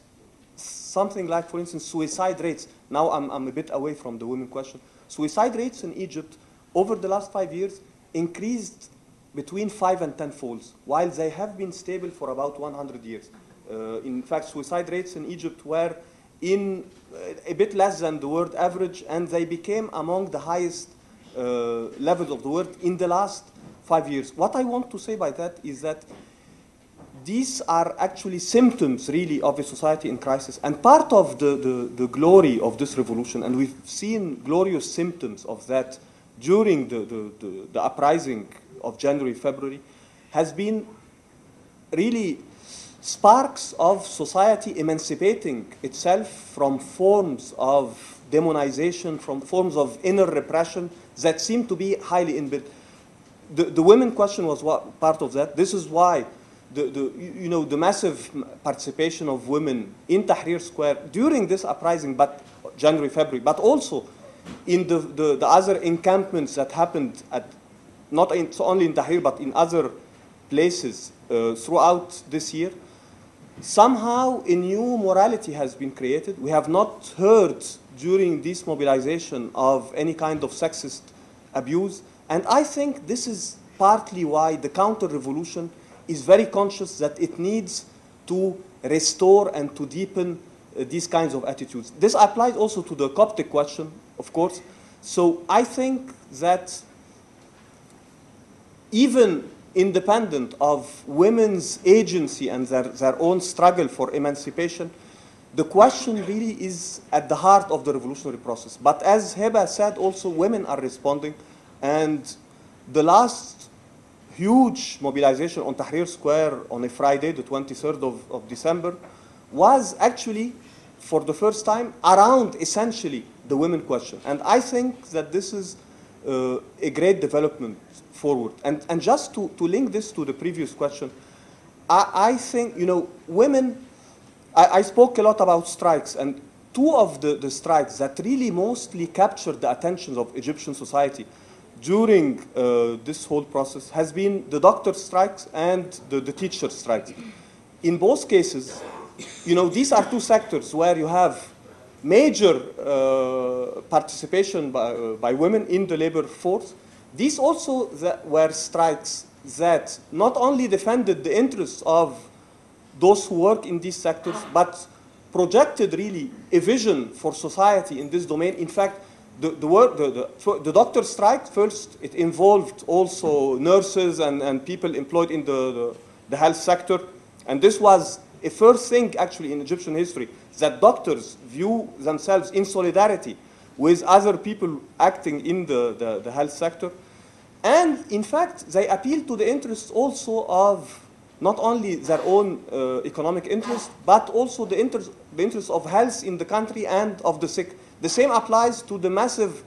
something like, for instance, suicide rates. Now I'm a bit away from the women question. Suicide rates in Egypt over the last 5 years increased between 5 and 10-folds, while they have been stable for about 100 years. In fact, suicide rates in Egypt were in a bit less than the world average, and they became among the highest levels of the world in the last 5 years. What I want to say by that is that these are actually symptoms, really, of a society in crisis. And part of the glory of this revolution, and we've seen glorious symptoms of that during the uprising of January, February, has been really sparks of society emancipating itself from forms of demonization, from forms of inner repression that seem to be highly inbuilt. The women question was part of that. This is why the massive participation of women in Tahrir Square during this uprising, but January, February, but also in the other encampments that happened at, not so only in Tahrir, but in other places throughout this year, somehow a new morality has been created. We have not heard during this mobilization of any kind of sexist abuse. And I think this is partly why the counter-revolution is very conscious that it needs to restore and to deepen these kinds of attitudes. This applies also to the Coptic question, of course. So I think that even independent of women's agency and their own struggle for emancipation, the question really is at the heart of the revolutionary process. But as Heba said, also women are responding. And the last huge mobilization on Tahrir Square on a Friday, the 23rd of December, was actually, for the first time, around essentially the women question. And I think that this is a great development forward. And just to link this to the previous question, I think, women, I spoke a lot about strikes, and two of the strikes that really mostly captured the attention of Egyptian society during this whole process has been the doctor strikes and the teacher strikes. In both cases, these are two sectors where you have major participation by women in the labor force. These also were strikes that not only defended the interests of those who work in these sectors, but projected really a vision for society in this domain. In fact, the doctor strike, first, it involved also nurses and people employed in the health sector. And this was a first thing, actually, in Egyptian history, that doctors view themselves in solidarity with other people acting in the health sector. And in fact, they appeal to the interests also of not only their own economic interest, but also the interest of health in the country and of the sick. The same applies to the massive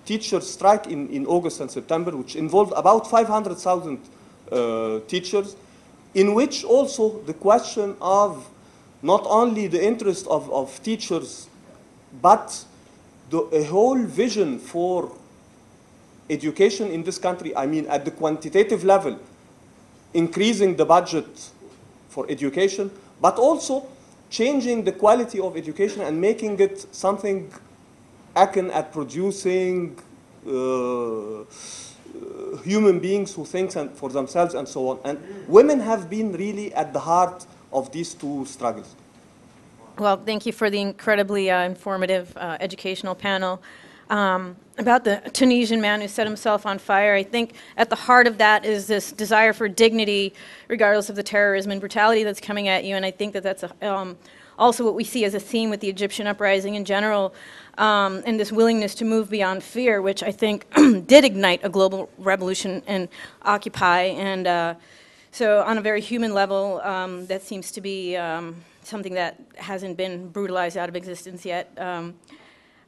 teacher strike in August and September, which involved about 500,000 teachers, in which also the question of not only the interest of teachers, but a whole vision for education in this country, I mean at the quantitative level, increasing the budget for education, but also changing the quality of education and making it something akin at producing human beings who think for themselves and so on. And women have been really at the heart of these two struggles. Well, thank you for the incredibly informative educational panel. About the Tunisian man who set himself on fire, I think at the heart of that is this desire for dignity, regardless of the terrorism and brutality that's coming at you. And I think that that's also what we see as a theme with the Egyptian uprising in general, and this willingness to move beyond fear, which I think did ignite a global revolution in Occupy. And so on a very human level, that seems to be something that hasn't been brutalized out of existence yet.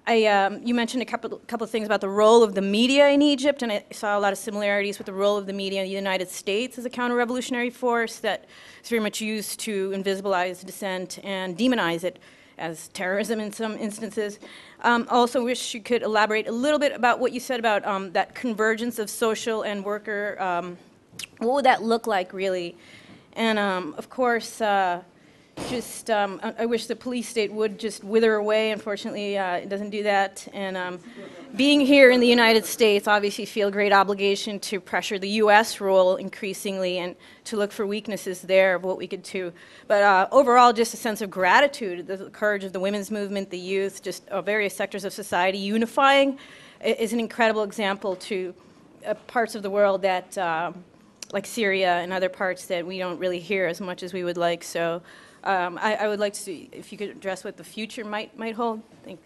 You mentioned a couple of things about the role of the media in Egypt, and I saw a lot of similarities with the role of the media in the United States as a counter-revolutionary force that is very much used to invisibilize dissent and demonize it as terrorism in some instances. Also wish you could elaborate a little bit about what you said about that convergence of social and worker. What would that look like, really? And of course, I wish the police state would just wither away. Unfortunately, it doesn't do that. And being here in the United States, obviously feel great obligation to pressure the U.S. role increasingly and to look for weaknesses there of what we could do. But overall, just a sense of gratitude, the courage of the women's movement, the youth, just various sectors of society unifying is an incredible example to parts of the world that, like Syria and other parts that we don't really hear as much as we would like. So. I would like to see if you could address what the future might hold. Thanks.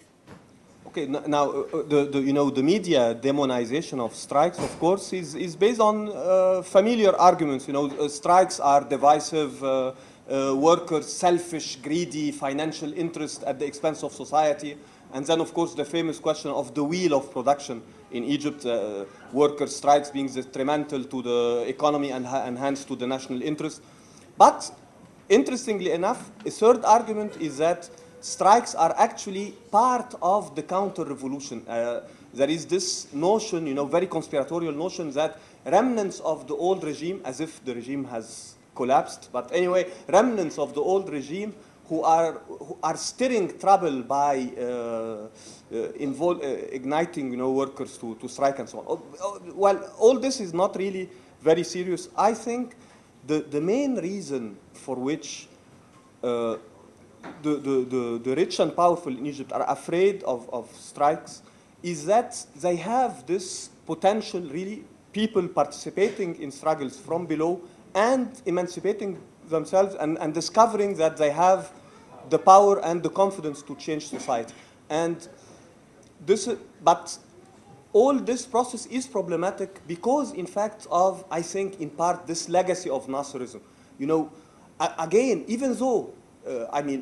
Okay, now the media demonization of strikes, of course, is based on familiar arguments. Strikes are divisive. workers' selfish, greedy financial interest at the expense of society. And then, of course, the famous question of the wheel of production in Egypt, workers' strikes being detrimental to the economy and hence to the national interest. But interestingly enough, a third argument is that strikes are actually part of the counter-revolution. There is this notion, very conspiratorial notion that remnants of the old regime, as if the regime has collapsed, but anyway, remnants of the old regime who are stirring trouble by igniting, workers to strike and so on. Well, all this is not really very serious. I think the main reason for which the rich and powerful in Egypt are afraid of strikes is that they have this potential, really, people participating in struggles from below and emancipating themselves and discovering that they have the power and the confidence to change society. And but all this process is problematic because, in fact, of, I think, in part, this legacy of Nasserism. Again, even though,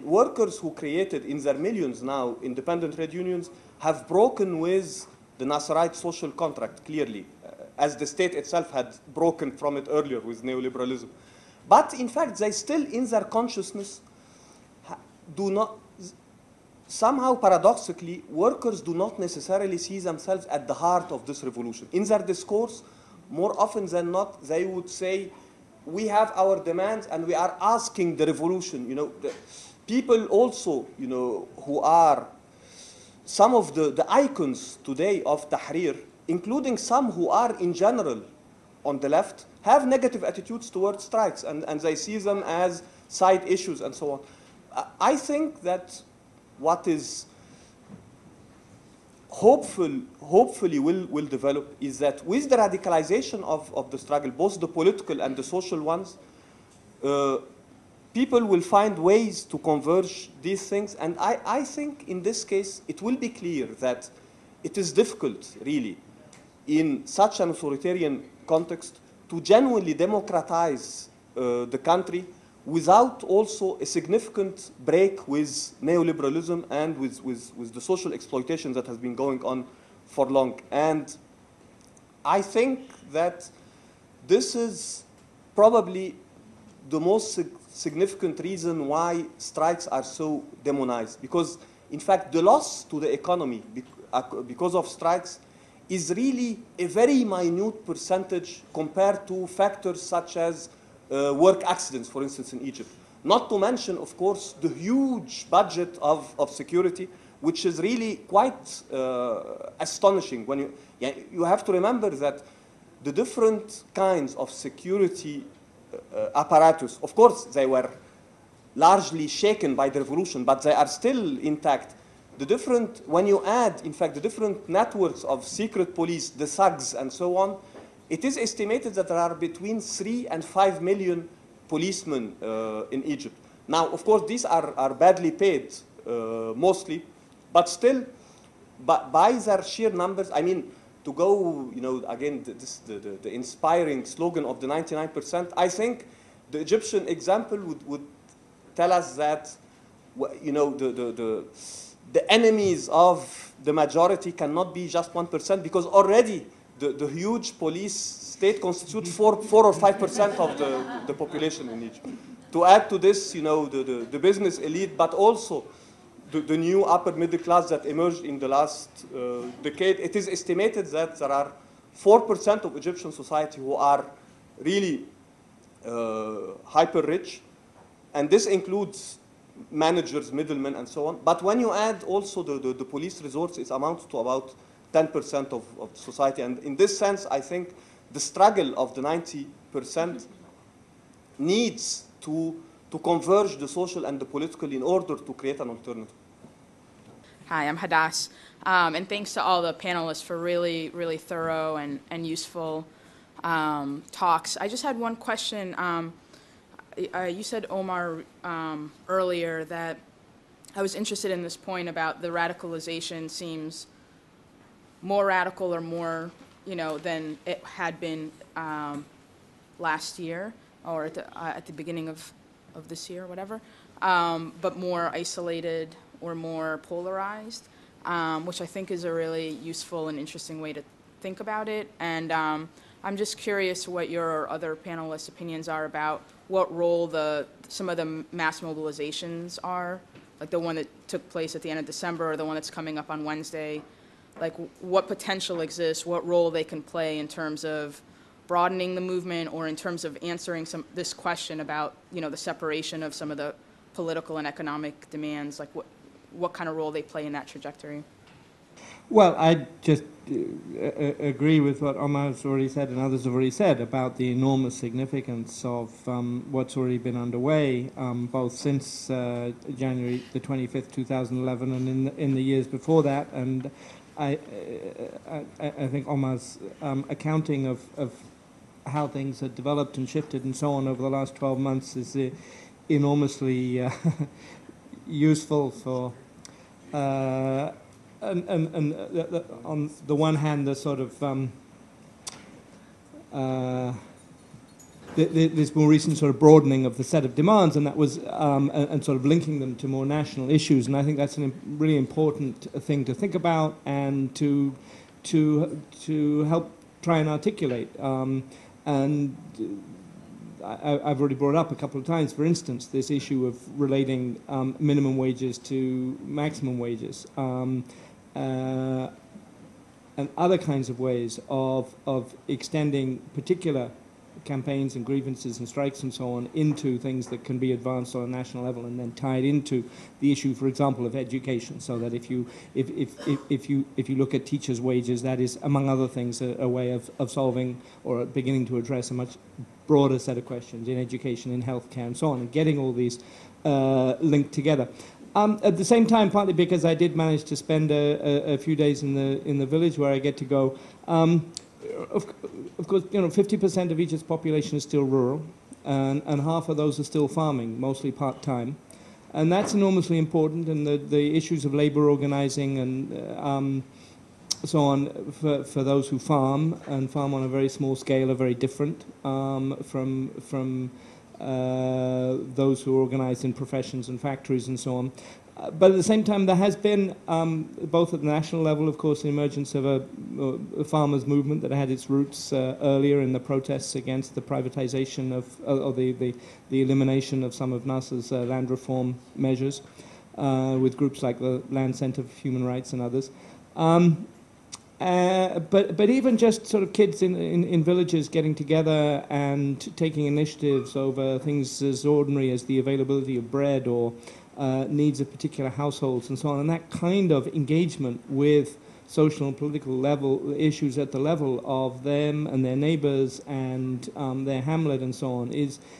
workers who created in their millions now independent trade unions have broken with the Nasserite social contract, clearly, as the state itself had broken from it earlier with neoliberalism. But in fact, they still, in their consciousness, do not, somehow paradoxically, workers do not necessarily see themselves at the heart of this revolution. In their discourse, more often than not, they would say, we have our demands and we are asking the revolution. The people also, who are some of the icons today of Tahrir, including some who are in general on the left, have negative attitudes towards strikes and they see them as side issues and so on. I think that what is hopefully will develop is that with the radicalization of the struggle, both the political and the social ones, people will find ways to converge these things. And I think in this case, it will be clear that it is difficult, really, in such an authoritarian context to genuinely democratize the country without also a significant break with neoliberalism and with the social exploitation that has been going on for long. And I think that this is probably the most significant reason why strikes are so demonized. Because, in fact, the loss to the economy because of strikes is really a very minute percentage compared to factors such as work accidents, for instance, in Egypt. Not to mention, of course, the huge budget of security, which is really quite astonishing. When you have to remember that the different kinds of security apparatus, of course, they were largely shaken by the revolution, but they are still intact. When you add, in fact, the different networks of secret police, the thugs, and so on, it is estimated that there are between 3 and 5 million policemen in Egypt. Now, of course, these are badly paid, mostly, but still, by their sheer numbers, to go, again, the inspiring slogan of the 99%, I think the Egyptian example would tell us that, the enemies of the majority cannot be just 1%, because already the huge police state constitutes 4 or 5% of the population in Egypt. To add to this, the business elite, but also the new upper middle class that emerged in the last decade, it is estimated that there are 4% of Egyptian society who are really hyper rich, and this includes managers, middlemen, and so on. But when you add also the police resource, it amounts to about 10% of society. And in this sense, I think the struggle of the 90% needs to converge the social and the political in order to create an alternative. Hi, I'm Hadass. And thanks to all the panelists for really, really thorough and useful talks. I just had one question. You said, Omar, earlier that I was interested in this point about the radicalization seems more radical or more, than it had been last year or at the beginning of of this year or whatever, but more isolated or more polarized, which I think is a really useful and interesting way to think about it. And I'm just curious what your other panelists' opinions are about what role some of the mass mobilizations are, like the one that took place at the end of December or the one that's coming up on Wednesday, like what potential exists, what role they can play in terms of broadening the movement or in terms of answering this question about, the separation of some of the political and economic demands, like what kind of role they play in that trajectory. Well, I just agree with what Omar has already said and others have already said about the enormous significance of what's already been underway, both since January the 25th, 2011, and in the years before that. And I think Omar's accounting of how things had developed and shifted and so on over the last 12 months is enormously useful for. And on the one hand, the sort of this more recent sort of broadening of the set of demands, and that was and sort of linking them to more national issues, and I think that's a really important thing to think about and to help try and articulate. And I've already brought up a couple of times, for instance, this issue of relating minimum wages to maximum wages. And other kinds of ways of extending particular campaigns and grievances and strikes and so on into things that can be advanced on a national level and then tied into the issue, for example, of education. So that if you look at teachers' wages, that is, among other things, a way of solving or beginning to address a much broader set of questions in education, in healthcare, and so on, and getting all these linked together. At the same time, partly because I did manage to spend a few days in the village where I get to go. Of course, 50% of Egypt's population is still rural, and half of those are still farming, mostly part-time, and that's enormously important. And the issues of labor organizing and so on for those who farm and farm on a very small scale are very different from those who are organized in professions and factories and so on. But at the same time, there has been, both at the national level, of course, the emergence of a farmers' movement that had its roots earlier in the protests against the privatization or the elimination of some of Nasser's land reform measures, with groups like the Land Center for Human Rights and others. But even just sort of kids in villages getting together and taking initiatives over things as ordinary as the availability of bread or needs of particular households and so on, and that kind of engagement with social and political level issues at the level of them and their neighbors and their hamlet and so on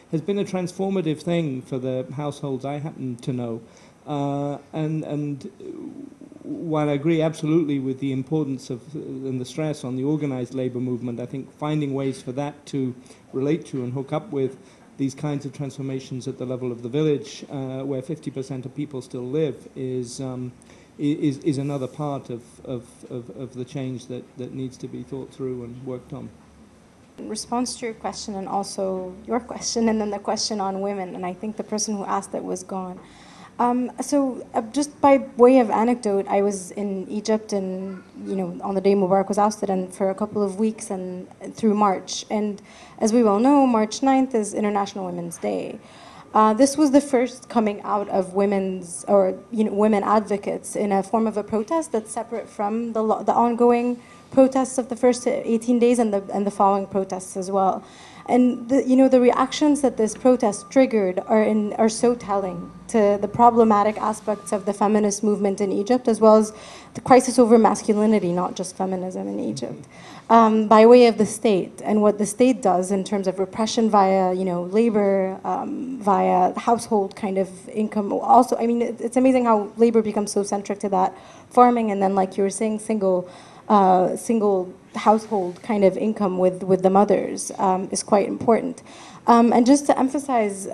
has been a transformative thing for the households I happen to know. And while I agree absolutely with the importance of and the stress on the organized labor movement, I think finding ways for that to relate to and hook up with these kinds of transformations at the level of the village, where 50% of people still live, is another part of the change that needs to be thought through and worked on. In response to your question and also your question and then the question on women, and I think the person who asked it was gone. Just by way of anecdote, I was in Egypt and, on the day Mubarak was ousted and for a couple of weeks and through March. And as we well know, March 9th is International Women's Day. This was the first coming out of women advocates in a form of a protest that's separate from the ongoing protests of the first 18 days and the following protests as well. And the reactions that this protest triggered are so telling to the problematic aspects of the feminist movement in Egypt, as well as the crisis over masculinity, not just feminism in Egypt, by way of the state and what the state does in terms of repression via labor, via household kind of income. Also, I mean, it's amazing how labor becomes so centric to that, farming, and then, like you were saying, single household kind of income with the mothers is quite important. And just to emphasize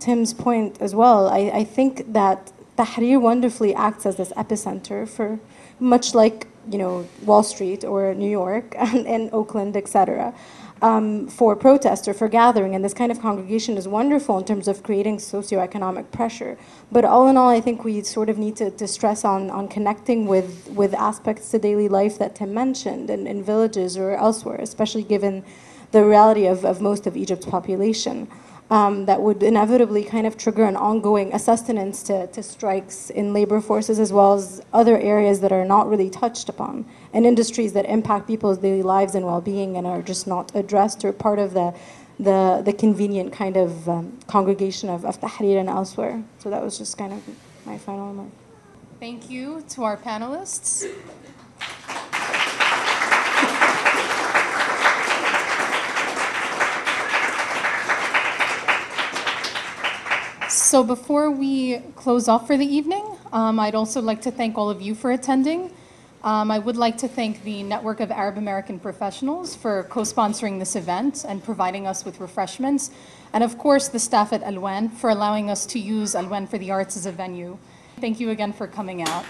Tim's point as well, I think that Tahrir wonderfully acts as this epicenter for, much like Wall Street or New York and Oakland, etc. for protest or for gathering, and this kind of congregation is wonderful in terms of creating socioeconomic pressure. But all in all, I think we sort of need to stress on connecting with aspects to daily life that Tim mentioned in villages or elsewhere, especially given the reality of most of Egypt's population. That would inevitably kind of trigger an ongoing sustenance to strikes in labor forces, as well as other areas that are not really touched upon, and industries that impact people's daily lives and well-being and are just not addressed or part of the convenient kind of congregation of Tahrir and elsewhere. So that was just kind of my final remark. Thank you to our panelists. So before we close off for the evening, I'd also like to thank all of you for attending. I would like to thank the Network of Arab American Professionals for co-sponsoring this event and providing us with refreshments. And of course, the staff at Alwan for allowing us to use Alwan for the Arts as a venue. Thank you again for coming out.